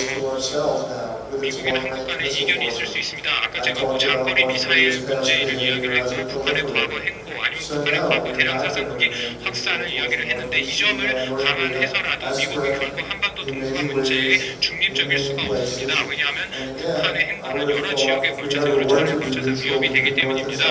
미국이나 한국 간에 이견이 있을 수 있습니다. 아까 제가 뭐 장거리 미사일 문제를 이야기를 했고, 북한의 과거 행보, 아니면 북한의 과거 대량 살상무기 확산을 이야기를 했는데, 이 점을 감안해서라도 미국은 결국 한반도 동북아 문제에 중립적일 수가 없습니다. 왜냐하면 북한의 행보는 여러 지역에 걸쳐서, 여러 차례에 걸쳐서 위협이 되기 때문입니다.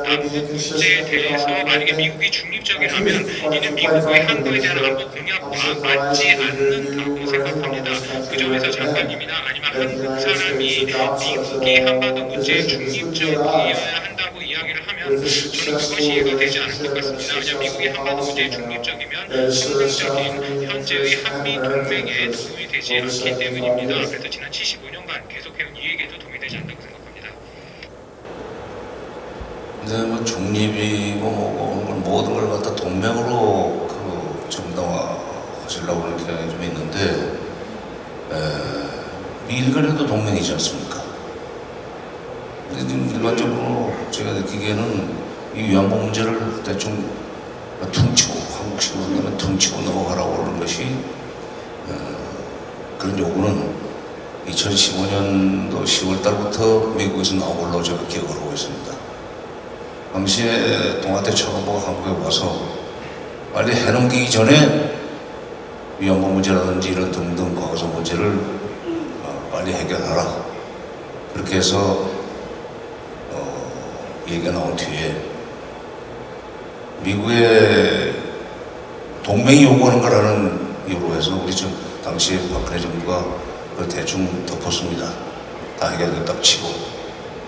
남북 문제에 대해서 만약에 미국이 중립적이라면 이는 미국의 한국에 대한 안보 공약과 맞지 않는다고 생각합니다. 그 점에서 장관님이나 아니면 한국 사람이 미국이 한반도 문제에 중립적이어야 한다고 이야기를 하면 저는 그것이 이해가 되지 않을 것 같습니다. 왜냐하면 미국이 한반도 문제에 중립적이면 성공적인 현재의 한미 동맹에 도움이 되지 않기 때문입니다. 그래서 지난 75년간 계속해온 이 얘기에도 도움이 되지 않는다고 생각합니다. 근데 뭐 중립이고 뭐고 모든 걸 갖다 동맹으로 정당화하시려고 하는 경향이 좀 있는데, 미일 간에도 동맹이지 않습니까? 근데 일반적으로 제가 느끼기에는 이 위안부 문제를 대충 퉁치고, 한국식으로 한다면 퉁치고 넘어가라고 하는 것이, 그런 요구는 2015년도 10월 달부터 미국에서 나온 걸로 제가 기억을 하고 있습니다. 당시에 동아태 차관보가 한국에 와서 빨리 해넘기기 전에 위안부 문제라든지 이런 등등 과거사 문제를 빨리 해결하라. 그렇게 해서 얘기가 나온 뒤에 미국의 동맹이 요구하는 거라는 이유로 해서 우리 당시 박근혜 정부가 그걸 대충 덮었습니다. 다 해결됐다고 치고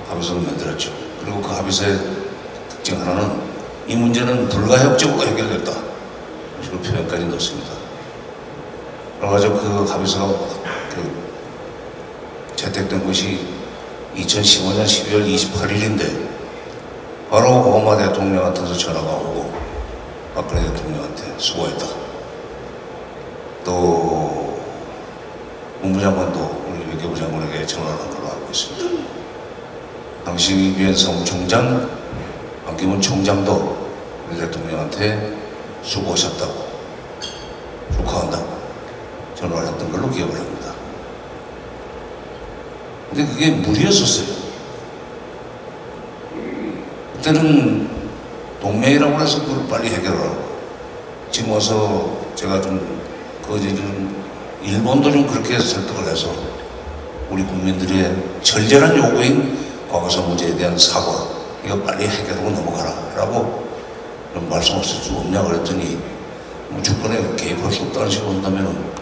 합의서를 만들었죠. 그리고 그 합의서의 특징 하나는 이 문제는 불가역적으로 해결됐다. 이런 식으로 표현까지 넣습니다. 그래가지고 그 합의서가 채택된 것이 2015년 12월 28일인데 바로 오바마 대통령한테서 전화가 오고 박근혜 대통령한테 수고했다. 또 국무장관도 우리 외교부 장관에게 전화를 한 걸로 알고 있습니다. 당시 유엔 사무총장 반기문 총장도 우리 대통령한테 수고하셨다고 축하한다고 전화를 했던 걸로 기억을 합니다. 근데 그게 무리였었어요. 그때는 동맹이라고 해서 그걸 빨리 해결하라고. 지금 와서 제가 일본도 좀 그렇게 설득을 해서 우리 국민들의 절절한 요구인 과거사 문제에 대한 사과, 이거 빨리 해결하고 넘어가라 라고 말씀하실 수 없냐 그랬더니 주권에 개입할 수 없다는 식으로 한다면은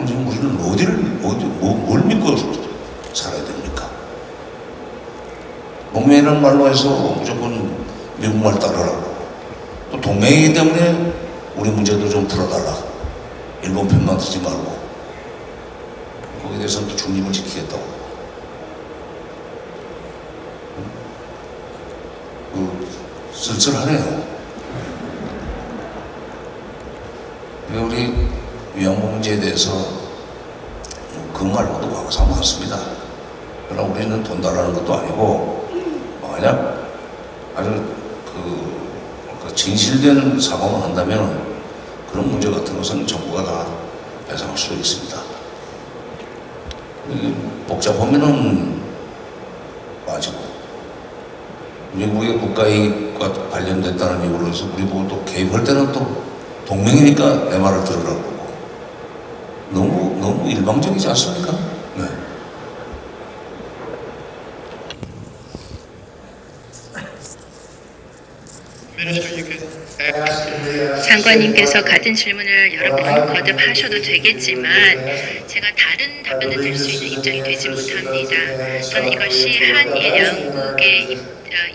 지금 우리는 뭘 믿고 살아야 됩니까? 동맹이라는 말로 해서 무조건 미국 말 따르라고. 또 동맹이기 때문에 우리 문제도 좀 풀어달라. 일본 편만 듣지 말고. 거기에 대해서는 또 중립을 지키겠다고. 쓸쓸하네요. 우리 위안부 문제에 대해서 그 말고도 과거사 많습니다. 그러나 우리는 돈 달라는 것도 아니고 만약 아주 진실된 사과만 한다면 그런 문제 같은 것은 정부가 다 배상할 수 있습니다. 복잡하면은 빠지고 미국의 국가이익과 관련됐다는 이유로 해서 우리 보고 또 개입할 때는 또 동맹이니까 내 말을 들으라고 그러고 너무 일방적이지 않습니까? 네. 장관님께서 같은 질문을 여러 번 거듭하셔도 되겠지만 제가 다른 답변을 드릴 수 있는 입장이 되지 못합니다. 저는 이것이 한일 양국의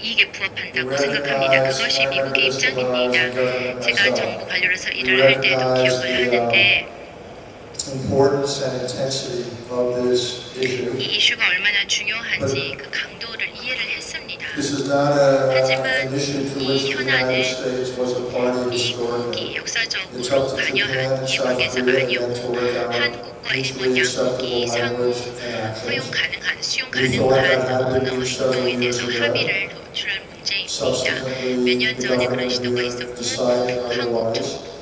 이익에 부합한다고 생각합니다. 그것이 미국의 입장입니다. 제가 정부 관료로서 일을 할 때도 기억을 하는데 이 이슈가 얼마나 중요한지 그 강도를 이해를 했습니다. 하지만 이 현안은 미국이 역사적으로 관여한 이 관계자가 아니었고 한국과 일본 양국이 상호 수용 가능한 언어 행동에 대해서 합의를 도출할 문제입니다. 몇 년 전에 그런 시도가 있었고 한국 정부가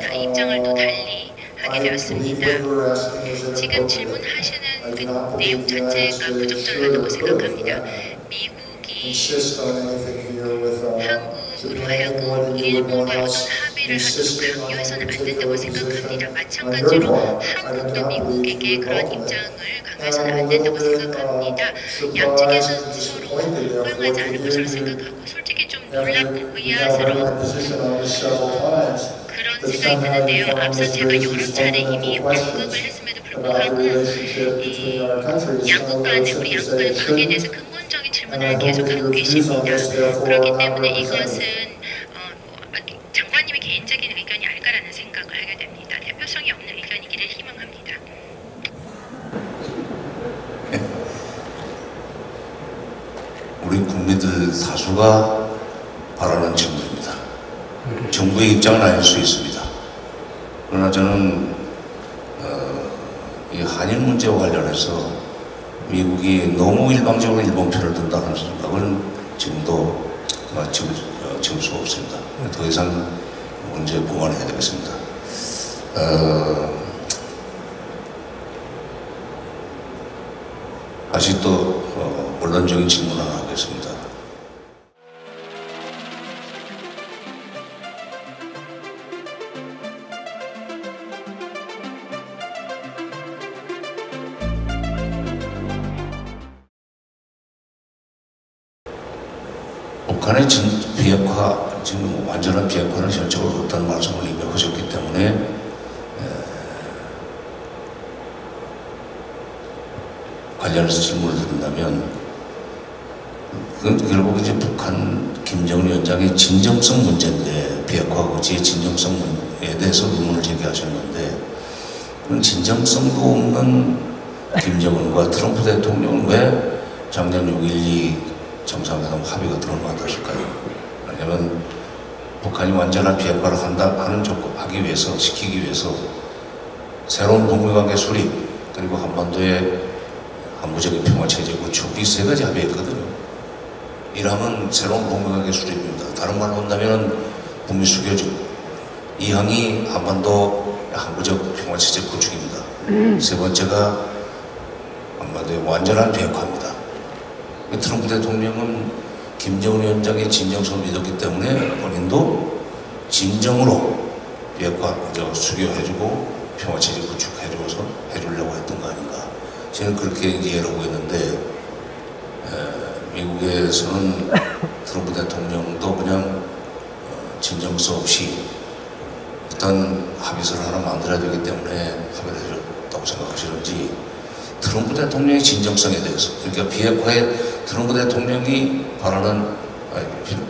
다 입장을 또 달리 하게 되었습니다. 지금 질문하시는 그 내용 자체가 부적절하다고 생각합니다. 미국이 한국으로 하여금 일본과 어떤 합의를 하도록 강요해서는 안 된다고 생각합니다. 마찬가지로 한국도 미국에게 그런 입장을 강요해서는 안 된다고 생각합니다. 양측에서 서로 허용하지 않을 것으로 생각하고 솔직히 좀 놀랍고 의아스러운 그런 생각이 드는데요. 앞서 제가 여러 차례 이미 언급을 했음에도 불구하고 이 양국 간의 우리 양국 간의 관계에 대해서 근본적인 질문을 계속하고 계십니다. 그렇기 때문에 이것은 장관님의 개인적인 의견이 아닐까라는 생각을 하게 됩니다. 대표성이 없는 의견이기를 희망합니다. 우리 국민들 다수가 바라는 질문입니다. 정부의 입장은 아닐 수 있습니다. 그러나 저는 이 한일 문제와 관련해서 미국이 너무 일방적으로 일본 편을 든다는 생각은 지금도 지울 수가 없습니다. 더 이상 문제 보완해야 되겠습니다. 다시 또 원론적인 질문 하나 하겠습니다. 북한의 비핵화, 지금 완전한 비핵화는 현실적으로 없다는 말씀을 이미 하셨기 때문에 관련해서 질문을 드린다면 결국 이제 북한 김정은 위원장의 진정성 문제인데 비핵화 의지의 진정성에 대해서 의문을 제기하셨는데 그런 진정성도 없는 김정은과 트럼프 대통령은 왜 작년 6.12 정상회담 합의가 들어맞았을까요? 왜냐하면 북한이 완전한 비핵화를 하는 조건 하기 위해서 시키기 위해서 새로운 북미관계 수립 그리고 한반도의 한부적인 평화체제 구축 이 세 가지 합의했거든요. 이라면 새로운 북미관계 수립입니다. 다른 말로 한다면 북미 수교죠. 이항이 한반도 한부적 평화체제 구축입니다. 세 번째가 한반도의 완전한 비핵화입니다. 트럼프 대통령은 김정은 위원장의 진정성을 믿었기 때문에 본인도 진정으로 비핵화 수교해주고 평화체제 구축해줘서 해주려고 했던 거 아닌가. 저는 그렇게 이해를 하고 있는데 미국에서는 트럼프 대통령도 그냥 진정성 없이 일단 합의서를 하나 만들어야 되기 때문에 합의를 해줬다고 생각하시는지 트럼프 대통령의 진정성에 대해서 그러니까 비핵화에 트럼프 대통령이 바라는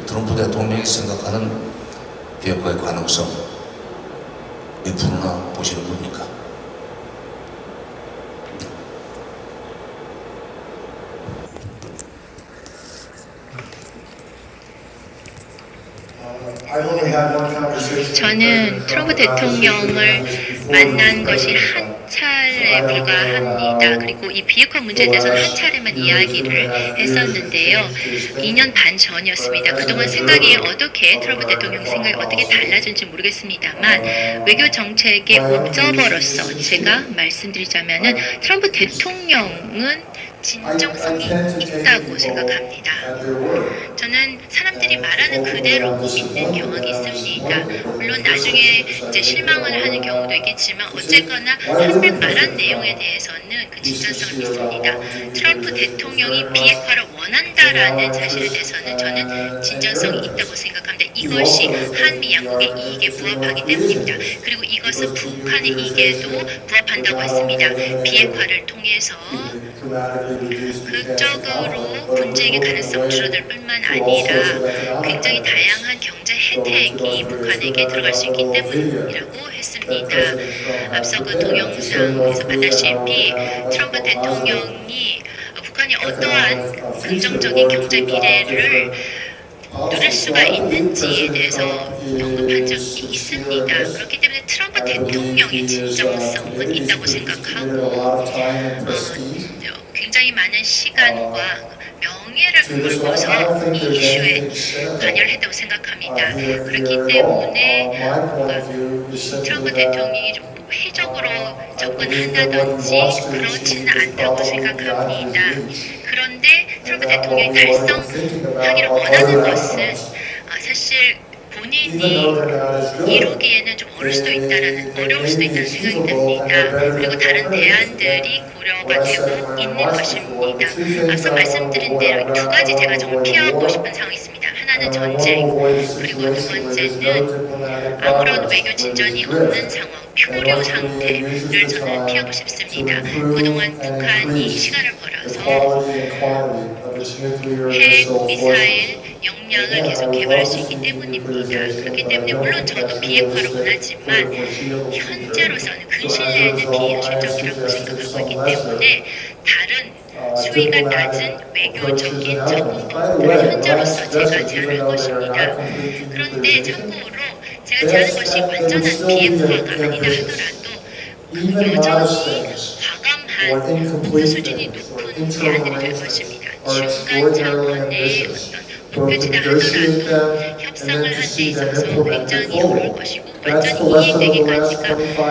트럼프 대통령이 생각하는 비핵화의 가능성 몇 프로나 보시는 겁니까? 저는 트럼프 대통령을 만난 것이 한 차례에 불과합니다. 그리고 이 비핵화 문제에 대해서는 한 차례만 이야기를 했었는데요. 2년 반 전이었습니다. 그동안 생각이 어떻게 트럼프 대통령 생각이 어떻게 달라진지 모르겠습니다만 외교 정책의 옵저버로서 제가 말씀드리자면은 트럼프 대통령은 진정성이 있다고 생각합니다. 저는 사람들이 말하는 그대로 믿는 경향이 있습니다. 물론 나중에 이제 실망을 하는 경우도 있겠지만 어쨌거나 한번 말한 내용에 대해서는 그 진정성을 믿습니다. 트럼프 대통령이 비핵화를 원한다라는 사실에 대해서는 저는 진정성이 있다고 생각합니다. 이것이 한미 양국의 이익에 부합하기 때문입니다. 그리고 이것은 북한의 이익에도 부합한다고 했습니다. 비핵화를 통해서 극적으로 분쟁의 가능성 줄어들 뿐만 아니라 굉장히 다양한 경제 혜택이 북한에게 들어갈 수 있기 때문이라고 했습니다. 앞서 그 동영상에서 봤다시피 트럼프 대통령이 북한이 어떠한 긍정적인 경제 미래를 누릴 수가 있는지에 대해서 언급한 적이 있습니다. 그렇기 때문에 트럼프 대통령의 진정성은 있다고 생각하고 굉장히 많은 시간과 명예를 걸고서 이 이슈에 관여를 했다고 생각합니다. 그렇기 때문에 트럼프 대통령이 좀 회적으로 접근한다든지 그렇지는 않다고 생각합니다. 그런데 트럼프 대통령이 달성하기를 원하는 것은 사실 본인이 이루기에는 좀 어려울 수도 있다는 생각이 듭니다. 그리고 다른 대안들이 고려가 되고 있는 것입니다. 앞서 말씀드린 대로 두 가지 제가 정말 피하고 싶은 상황이 있습니다. 하나는 전쟁, 그리고 두 번째는 아무런 외교 진전이 없는 상황, 표류 상태를 저는 피하고 싶습니다. 그동안 북한이 시간을 벌여서 핵, 미사일, 역량을 계속 개발할 수 있기 때문입니다. 그렇기 때문에 물론 저도 비핵화를 원하지만 현재로서는 근실내에는 비현실적이라고 생각하고 있기 때문에 다른 수위가 낮은 외교적인 접근 방법들을 현재로서 제가 제안할 것입니다. 그런데 참고로 제가 제안한 것이 완전한 비핵화가 아니다 하더라도 여전히 과감한 목표 수준이 높은 제안들이 될 것입니다. 중간 차원의 어떤 목표치다 하더라도 협상을 하는 데 있어서 굉장히 어려울 것이고 완전히 이해되기까지가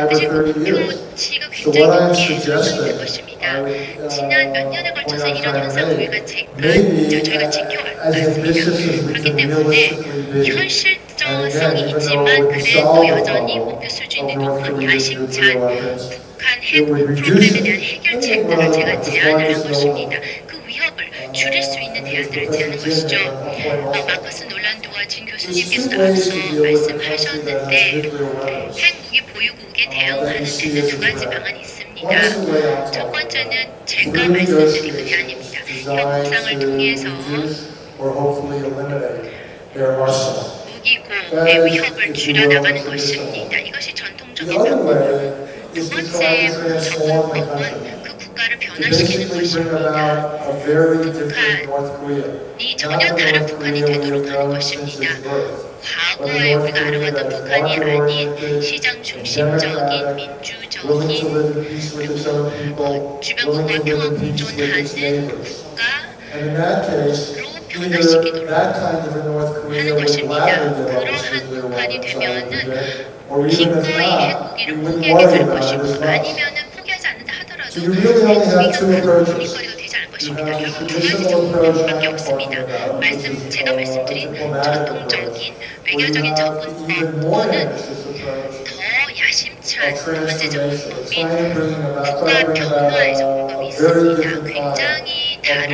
사실 그 목표치가 굉장히 높게 설정될 것입니다. 지난 몇 년에 걸쳐서 이런 현상을 저희가 지켜왔습니다. 그렇기 때문에 현실성이 있지만 그래도 여전히 목표 수준이 높은 야심찬 북한 핵 프로그램에 대한 해결책들을 제가 제안을 한 것입니다. 그 위협을 줄일 수 있는 대안들을 제하는 것이죠. 마커스 놀란도와 진 교수님께서도 앞서 말씀하셨는데 핵무기 보유국에 대응하는 데는 두 가지 방안이 있습니다. 첫 번째는 제가 말씀드린 그 대안입니다. 협상을 통해서 무기고의 위협을 줄여나가는 것입니다. 이것이 전통적인 방법이고 두 번째 접근법은 그 국가를 변화시키는 것입니다. 북한이 전혀 다른 북한이 되도록 하는 것입니다. 과거에 우리가 알아왔던 북한이 아닌 시장 중심적인 민주적인 그리고 주변국과 평화 공존하는 국가로 변화시키도록 하는 것입니다. 그러한 북한이 되면은 기꺼이 핵무기를 포기하게 될 것이고 아니면은 포기하지 않는다 하더라도 핵무기가 고민거리가 되지 않을 것입니다. 결국 두 가지 접근법밖에 없습니다. 제가 말씀드린 전통적인 외교적인 접근법보다는 더 야심찬 두 번째 접근법인 국가 변화의 접근법이 있습니다. 굉장히 다른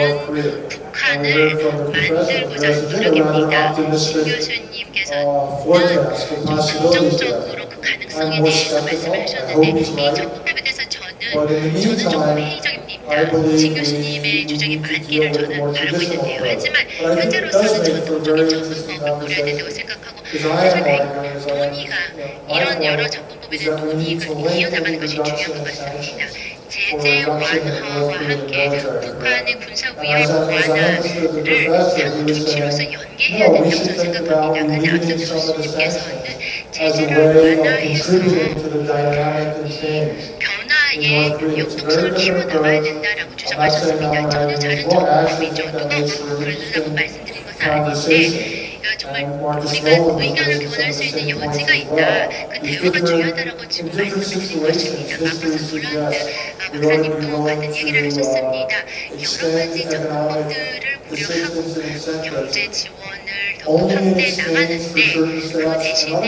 북한을 만들고자 하는 노력입니다. 신 교수님께서는 좀 긍정적으로 그 가능성에 대해서 말씀을 하셨는데 이 접근법에 대해서 저는 조금 회의적입니다. 신 교수님의 주장이 맞기를 저는 바라고 있는데요. 하지만 현재로서는 전통적인 접근법을 고려해야 된다고 생각하고 사실 논의가 이런 여러 접근법에 대한 논의가 이어나가는 것이 중요한 것 같습니다. 제재 완화와 함께 북한의 군사 위협 완화를 상호 조치로서 연계해야 된다고 저는 생각합니다. 그런데 앞서 교수님께서는 제재를 완화해서 변화의 역동성을 키워나가야 된다라고 주장하셨습니다. 전혀 다른 접근법이죠. 누가 그러려고 말씀드린 것은 아닌데 정말 우리가 의견을 교환할 수 있는 여지가 있다. 그 대화가 중요하다라고 지금 말씀을 드린 것입니다. 마커스 놀란드 박사님도 같은 얘기를 하셨습니다. 여러 가지 접근법들을 고려하고 경제 지원을 더욱 확대해 나가는데 그 대신에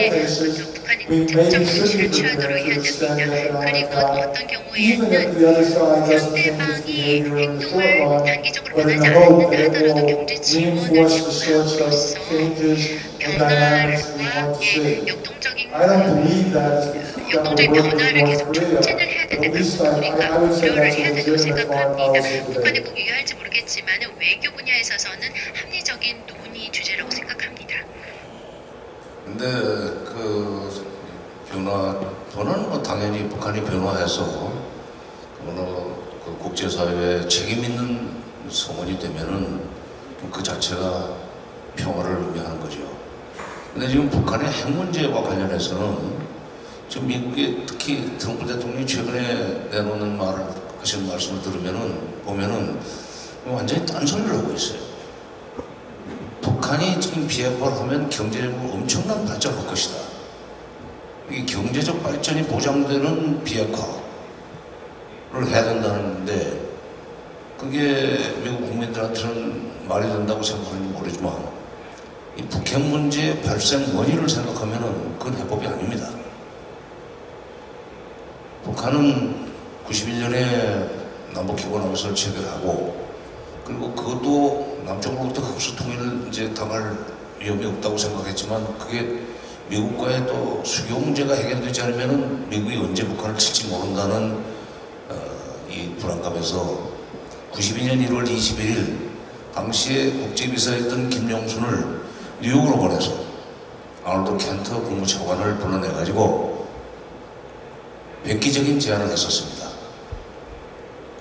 북한이 공작적 조치를 취하도록 해야 됩니다. 그리고 어떤 경우에는 상대방이 행동을 단기적으로 변하지 않는다 하더라도 경제 지원을 요구함으로써 변화와 역동적인 변화를 계속 촉진을 해야 된다는 우리가 고려를 해야 된다고 생각합니다. 북한이 꼭 유효할지 모르겠지만 외교 분야에 있어서는 합리적인 논의 주제라고 생각합니다. 근데 그 변화는 뭐 당연히 북한이 변화해서 그 국제사회에 책임 있는 성원이 되면은 그 자체가 평화를 의미하는 거죠. 근데 지금 북한의 핵 문제와 관련해서는 지금 미국의 특히 트럼프 대통령이 최근에 내놓는 하시는 말씀을 보면은 완전히 딴소리를 하고 있어요. 북한이 지금 비핵화를 하면 경제적으로 엄청난 발전을 할 것이다. 이 경제적 발전이 보장되는 비핵화를 해야 된다는데 그게 미국 국민들한테는 말이 된다고 생각하는지 모르지만 이 북핵 문제의 발생 원인을 생각하면은 그건 해법이 아닙니다. 북한은 91년에 남북기본합의서를 체결하고 그리고 그것도 남쪽으로부터 흡수 통일을 이제 당할 위험이 없다고 생각했지만 그게 미국과의 또 수교 문제가 해결되지 않으면은 미국이 언제 북한을 칠지 모른다는 이 불안감에서 92년 1월 21일 당시에 국제비서였던 김영순을 뉴욕으로 보내서 아놀드 켄트 국무차관을 불러내가지고 획기적인 제안을 했었습니다.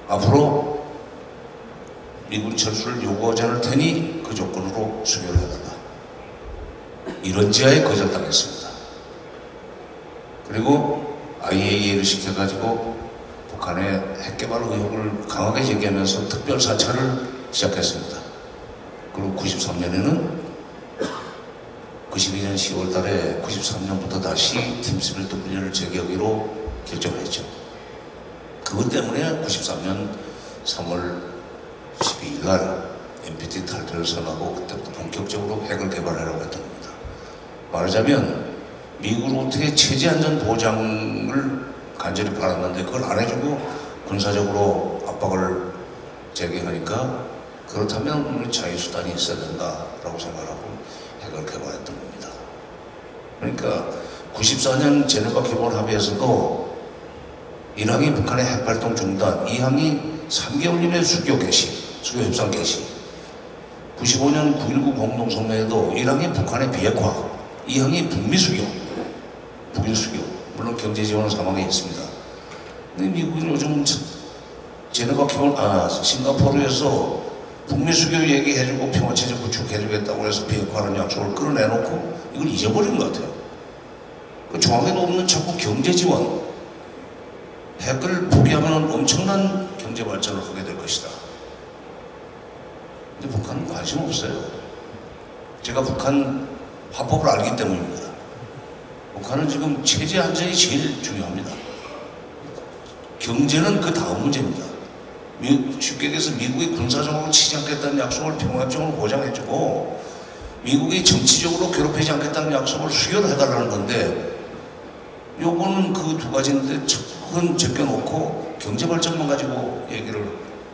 앞으로 미군 철수를 요구하지 않을 테니 그 조건으로 수교를 해달라. 이런 제안에 거절당했습니다. 그리고 IAEA를 시켜가지고 북한의 핵개발 의혹을 강하게 제기하면서 특별 사찰을 시작했습니다. 그리고 93년에는 92년 10월 달에 93년부터 다시 팀스밀트 훈련을 재개하기로 결정을 했죠. 그것 때문에 93년 3월 12일 날 NPT 탈퇴를 선언하고 그때부터 본격적으로 핵을 개발하려고 했던 겁니다. 말하자면 미국으로부터의 체제 안전 보장을 간절히 바랐는데 그걸 안 해주고 군사적으로 압박을 제기하니까 그렇다면 우리 자유수단이 있어야 된다라고 생각하고 해결해봐야 했던 겁니다. 그러니까 94년 제네바 기본합의에서도 1항이 북한의 핵활동 중단, 2항이 3개월 이내 수교 협상 개시, 95년 9.19 공동성명에도 1항이 북한의 비핵화, 2항이 북미 수교, 북일 수교, 물론 경제 지원은 사망에 있습니다. 근데 미국은 요즘 싱가포르에서 북미 수교 얘기해주고 평화체제 구축해주겠다고 해서 비핵화라는 약속을 끌어내놓고 이걸 잊어버린 것 같아요. 그 조항에도 없는 자꾸 경제 지원, 핵을 포기하면 엄청난 경제 발전을 하게 될 것이다. 근데 북한은 관심 없어요. 제가 북한 화법을 알기 때문입니다. 북한은 지금 체제 안전이 제일 중요합니다. 경제는 그 다음 문제입니다. 쉽게 얘기해서 미국이 군사적으로 치지 않겠다는 약속을 평화적으로 보장해주고 미국이 정치적으로 괴롭히지 않겠다는 약속을 수혈을 해달라는 건데 요거는 그 두 가지인데 큰 제껴놓고 경제발전만 가지고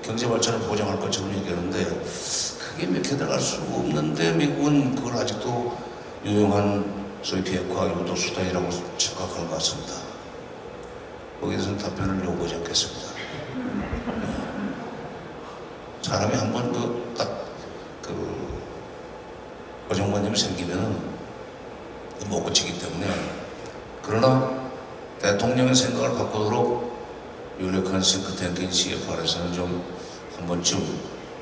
경제발전을 보장할 것처럼 얘기하는데 그게 몇 개 들어갈 수 없는데 미국은 그걸 아직도 유용한 소위 비핵화 유도 수단이라고 생각하는 것 같습니다. 거기에 대해서는 답변을 요구하지 않겠습니다. 사람이 한번 고정관념이 생기면은 못 고치기 때문에 그러나 대통령의 생각을 바꾸도록 유력한 싱크탱크인 CFR에서는 좀 한 번쯤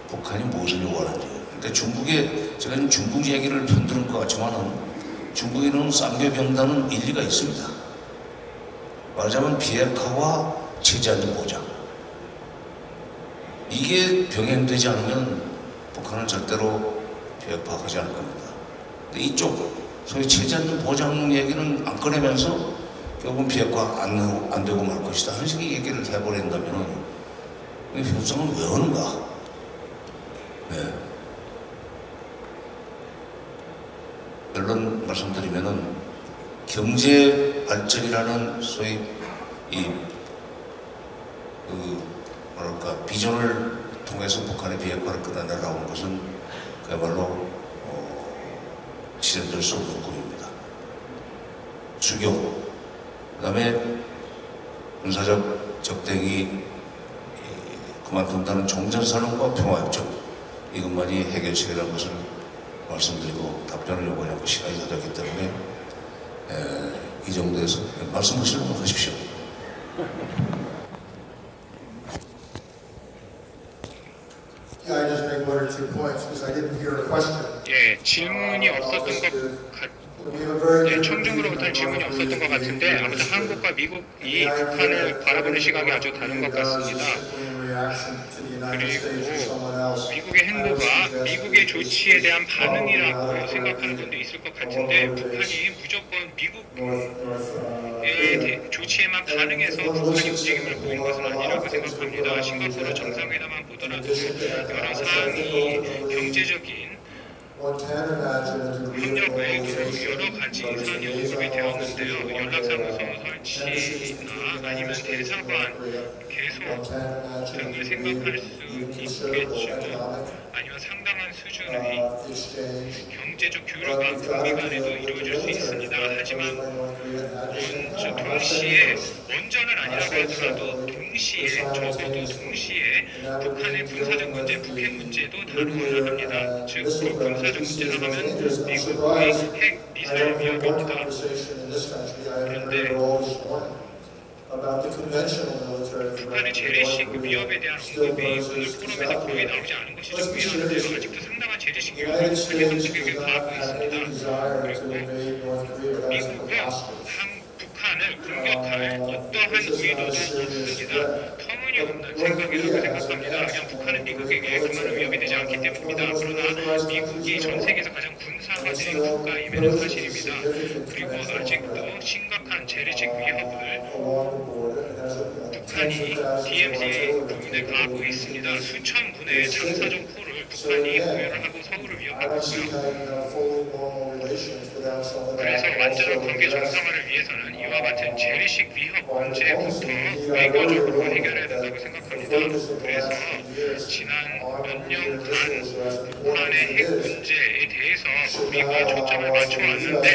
북한이 무엇을 요구하는지 그러니까 제가 지금 중국 얘기를 편드는 것 같지만은 중국에는 쌍계병단은 일리가 있습니다. 말하자면 비핵화와 체제 안전 보장 이게 병행되지 않으면 북한은 절대로 비핵화하지 않을 겁니다. 근데 이쪽 소위 체제 안전 보장 얘기는 안 꺼내면서 결국은 비핵화 안 되고 말 것이다 하는 식의 얘기를 해버린다면은 협상은 왜 하는가? 네. 결론 말씀드리면은 경제 발전이라는 소위 비전을 통해서 북한의 비핵화를 끝내려는 것은 그야말로 실현될 수 없는 꿈입니다. 수교, 그 다음에 군사적 적대기 그만둔다는 종전선언과 평화협정 이것만이 해결책이라는 것을 말씀드리고 답변을 요구하려고 시간이 다 됐기 때문에 이 정도에서 말씀하시려면 하십시오. Yeah, I just make 1 or 2 points because I didn't hear a question. 예, 질문이 없었던 청중으로부터는 질문이 없었던 것 같은데 아무튼 한국과 미국이 북한을 바라보는 시각이 아주 다른 것 같습니다. 그리고 미국의 행보가 미국의 조치에 대한 반응이라고 생각하는 분도 있을 것 같은데 북한이 무조건 미국의 조치에만 반응해서 북한이 움직임을 보이는 것은 아니라고 생각합니다. 싱가포르 정상회담만 보더라도 여러 사항이 경제적인 협력 외에도 여러 가지 사안이 언급이 되었는데요. 연락사무소 설치나 아니면 대사관 계속 등을 생각할 수 있겠죠. 아니면 상당한 수준의 경제적 교류가 북미 간에도 이루어질 수 있습니다. 하지만 동시에 원전은 아니라고 하더라도 적어도 동시에 북한의 군사적 문제, 북핵 문제도 다루어야 합니다. 즉 군사적 문제로 하면 미국의 핵 미사일 위협입니다. 그런데 북한의 재래식 위협에 대한 언급이 오늘 포럼에서 거의 나오지 않은 것이 좀 미안한데요. 아직도 상당한 재래식 위협을 계속적이게 가하고 있습니다. 그리고 미국은 북한을 공격할 어떠한 의도도 없습니다. 터무니없는 생각이라고 생각합니다. 그냥 북한은 미국에게 그만한 위협이 되지 않기 때문입니다. 그러나 미국이 전 세계에서 가장 군사화된 국가임에는 사실입니다. 그리고 아직도 심각한 재래식 위협을 북한이 DMZ 부분에 가하고 있습니다. 수천 분의 장사정 포를 북한이 보유를 하고 서울을 위협하고 있고요. 그래서 완전한 관계 정상화를 위해서는 이와 같은 재래식 위협 문제부터 외교적으로 해결해야 된다고 생각합니다. 그래서 지난 몇 년간 북한의 핵 문제에 대해서 우리가 초점을 맞춰왔는데,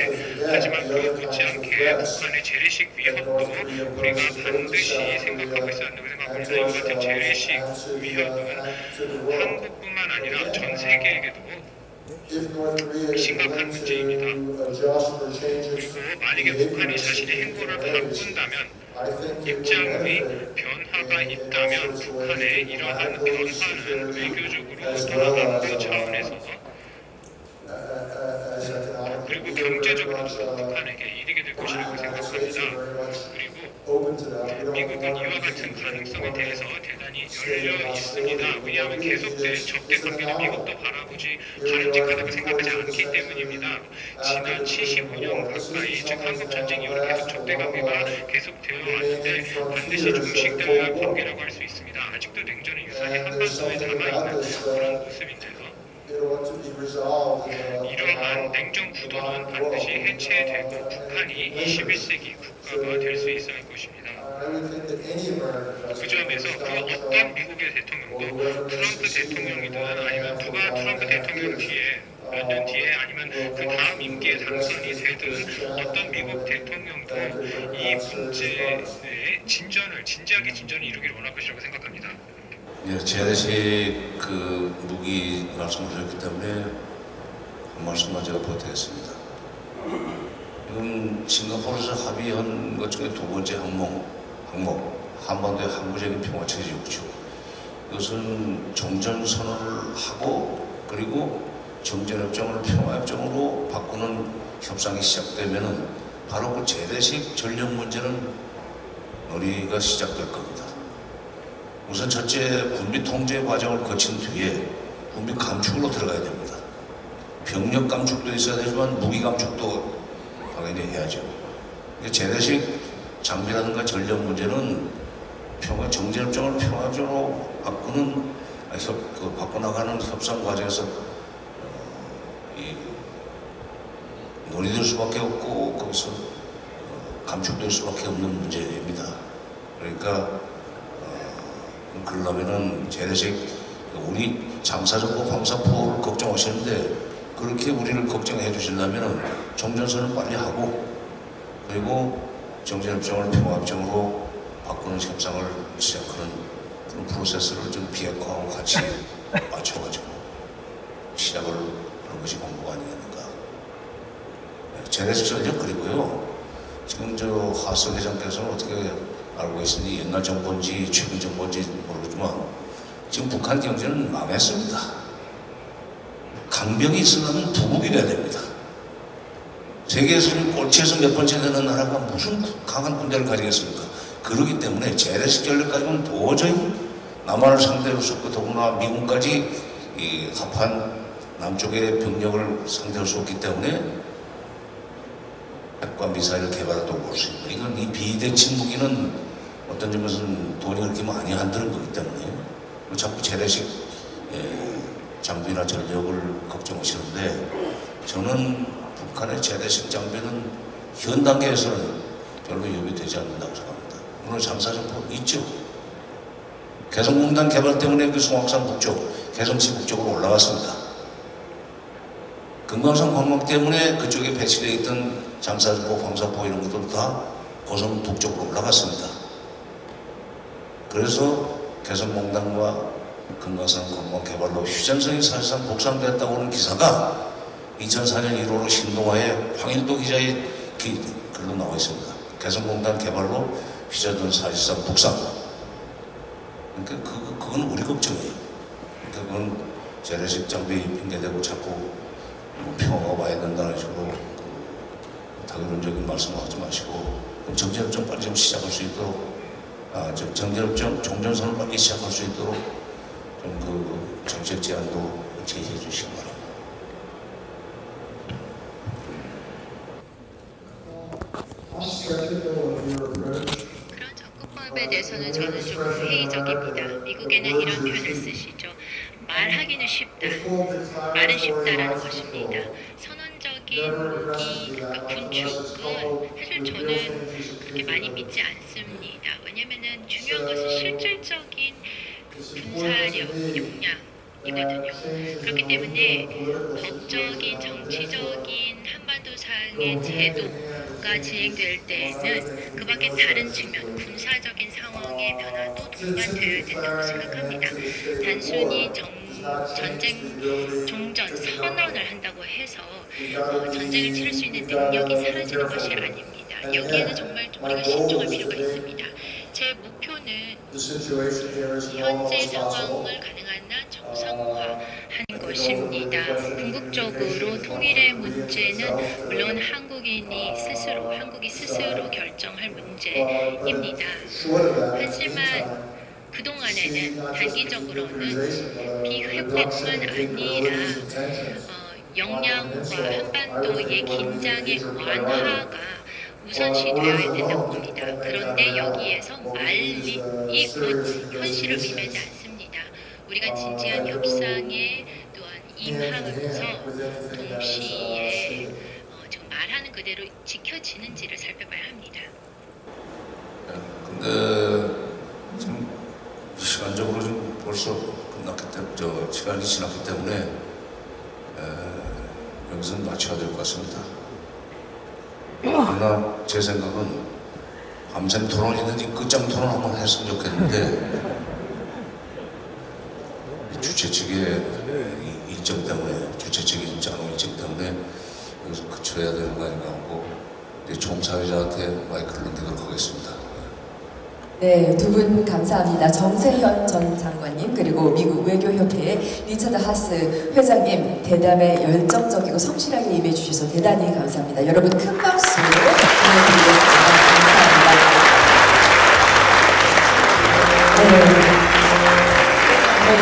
하지만 그 못지않게 북한의 재래식 위협도 우리가 반드시 생각하고 있어야 한다고 생각합니다. 이와 같은 재래식 위협은 한국뿐만 아니라 전 세계에게도 심각한 문제입니다. 그리고 만약에 북한이 자신의 행보를 바꾼다면, 입장의 변화가 있다면 북한의 이러한 변화는 외교적으로 동반부 차원에서 그리고 경제적으로도 북한에게 이르게 될 것이라고 생각합니다. 그리고 미국은 이와 같은 가능성에 대해서 대단히 열려 있습니다. 왜냐하면 계속된 적대 관계를 미국도 바라보지 바람직하다고 생각하지 않기 때문입니다. 지난 75년 가까이, 즉 한국 전쟁 이후로 계속 적대 관계가 계속되어 왔는데 반드시 종식되어야 할 관계라고 할 수 있습니다. 아직도 냉전의 유산이 한반도에 남아있는 그런 모습인데요. 이러한 냉전 구도는 반드시 해체되고 북한이 21세기 국가가 될 수 있어야 할 것입니다. 그 점에서 그 어떤 미국의 대통령도 트럼프 대통령이든 아니면 누가 트럼프 대통령 뒤에 몇 년 뒤에 아니면 그 다음 임기에 당선이 되든 어떤 미국 대통령도 이 문제의 진지하게 진전을 이루기를 원할 것이라고 생각합니다. 네, 재래식 그 무기 말씀하셨기 때문에 한 말씀만 제가 보태겠습니다. 지금 싱가포르에서 합의한 것 중에 두 번째 항목, 한반도의 항구적인 평화체제 구축. 이것은 종전선언을 하고 그리고 정전협정을 평화협정으로 바꾸는 협상이 시작되면은 바로 그 재래식 전력 문제는 논의가 시작될 겁니다. 우선 첫째, 군비 통제 과정을 거친 뒤에 군비 감축으로 들어가야 됩니다. 병력 감축도 있어야 되지만 무기 감축도 당연히 해야죠. 재래식 장비라든가 전력 문제는 정전협정을 평화적으로 바꿔나가는 협상 과정에서 논의될 수밖에 없고 거기서 감축될 수밖에 없는 문제입니다. 그러니까 그러려면은 재래식 우리 장사정보 방사포를 걱정하시는데 그렇게 우리를 걱정해 주시려면은 종전선을 빨리 하고 그리고 정전협정을 평화협정으로 바꾸는 협상을 시작하는 그런 프로세스를 좀 비핵화하고 같이 맞춰가지고 시작을 하는 것이 공부가 아니겠는가. 재래식 전력 그리고요. 지금 저 하스 회장께서는 어떻게 알고 계시니 옛날 정권인지 최근 정권인지 모르지만 지금 북한 경제는 망했습니다. 강병이 있으면 부국이 돼야 됩니다. 세계에서 꼴찌에서 몇 번째 되는 나라가 무슨 강한 군대를 가지겠습니까? 그러기 때문에 재래식 전력 가지고는 도저히 남한을 상대할 수 없고 더구나 미군까지 이 합한 남쪽의 병력을 상대할 수 없기 때문에 핵과 미사일을 개발해도 올 수 있고 이건 이 비대칭 무기는 어떤 점에서는 돈이 그렇게 많이 안 드는 거기 때문에 자꾸 재래식 장비나 전력을 걱정하시는데 저는 북한의 재래식 장비는 현 단계에서는 별로 위협이 되지 않는다고 생각합니다. 물론 장사정포 있죠. 개성공단 개발 때문에 그 송악산 북쪽, 개성시 북쪽으로 올라갔습니다. 금강산 관광 때문에 그쪽에 배치되어 있던 장사정포, 방사포 이런 것들도 다 고성 북쪽으로 올라갔습니다. 그래서 개성공단과 금강산 관광 개발로 휴전선이 사실상 복상됐다고 하는 기사가 2004년 1월로 신동아의 황일도 기자의 글로 나와 있습니다. 개성공단 개발로 휴전선 사실상 복상. 그러니까 그건 우리 걱정이에요. 그러니까 그건 재래식 장비 핑계대고 자꾸 평화가 와야 된다는 식으로 다기론적인 말씀을 하지 마시고 정전협정 빨리 좀 시작할 수 있도록 정전협정 종전선을 빨리 시작할 수 있도록 좀 그 정책 제안도 제시해 주시기 바랍니다. 그런 접근법에 대해서는 저는 좀 회의적입니다. 미국에는 이런 표현을 쓰시죠. 말하기는 쉽다. 말은 쉽다라는 것입니다. 선언적인 무기, 군축은 사실 저는 그렇게 많이 믿지 않습니다. 왜냐면은 중요한 것은 실질적인 군사력, 역량이거든요. 그렇기 때문에 법적인, 정치적인 한반도상의 제도가 진행될 때에는 그 밖에 다른 측면, 군사적인 상황의 변화도 동반되어야 된다고 생각합니다. 단순히 전쟁 종전 선언을 한다고 해서 전쟁을 치를 수 있는 능력이 사라지는 것이 아닙니다. 여기에는 정말 우리가 신중할 필요가 있습니다. 제 목표는 현재 상황을 가능한 한 정상화하는 것입니다. 궁극적으로 통일의 문제는 물론 한국이 스스로 결정할 문제입니다. 하지만 그동안에는 단기적으로는 비핵화뿐만 아니라 역량과 한반도의 긴장의 완화가 우선시되어야 된다고 봅니다. 그런데 여기에서 말이 곧 현실을 의미하지 않습니다. 우리가 진지한 협상에 또한 임하면서 동시에 지금 말하는 그대로 지켜지는지를 살펴봐야 합니다. 근데 지금 시간적으로 좀 벌써 끝났기 때문에 시간이 지났기 때문에 여기서 마쳐야 될 것 같습니다. 그러나 제 생각은 밤샘 토론이든지 끝장 토론 한번 했으면 좋겠는데 주최 측의 일정 때문에 주최 측의 일정 때문에 여기서 그쳐야 되는 거 아닌가 하고 총사회자한테 마이크를 넘기도록 하겠습니다. 네, 두 분 감사합니다. 정세현 전 장관님 그리고 미국 외교협회의 리처드 하스 회장님 대담에 열정적이고 성실하게 임해 주셔서 대단히 감사합니다. 여러분 큰 박수 부탁드리겠습니다. 감사합니다.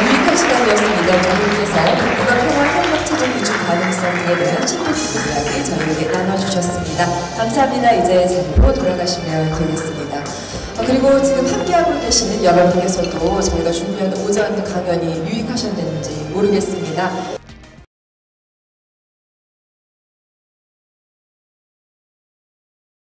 유익한 시간이었습니다. 저희께서 북한 평화 협력체제 유지 가능성에 대한 심도깊은 이야기 저희에게 나눠주셨습니다. 감사합니다. 이제 자리로 돌아가시면 되겠습니다. 그리고 지금 함께하고 계시는 여러분께서도 저희가 준비한 오전 강연이 유익하셨는지 모르겠습니다.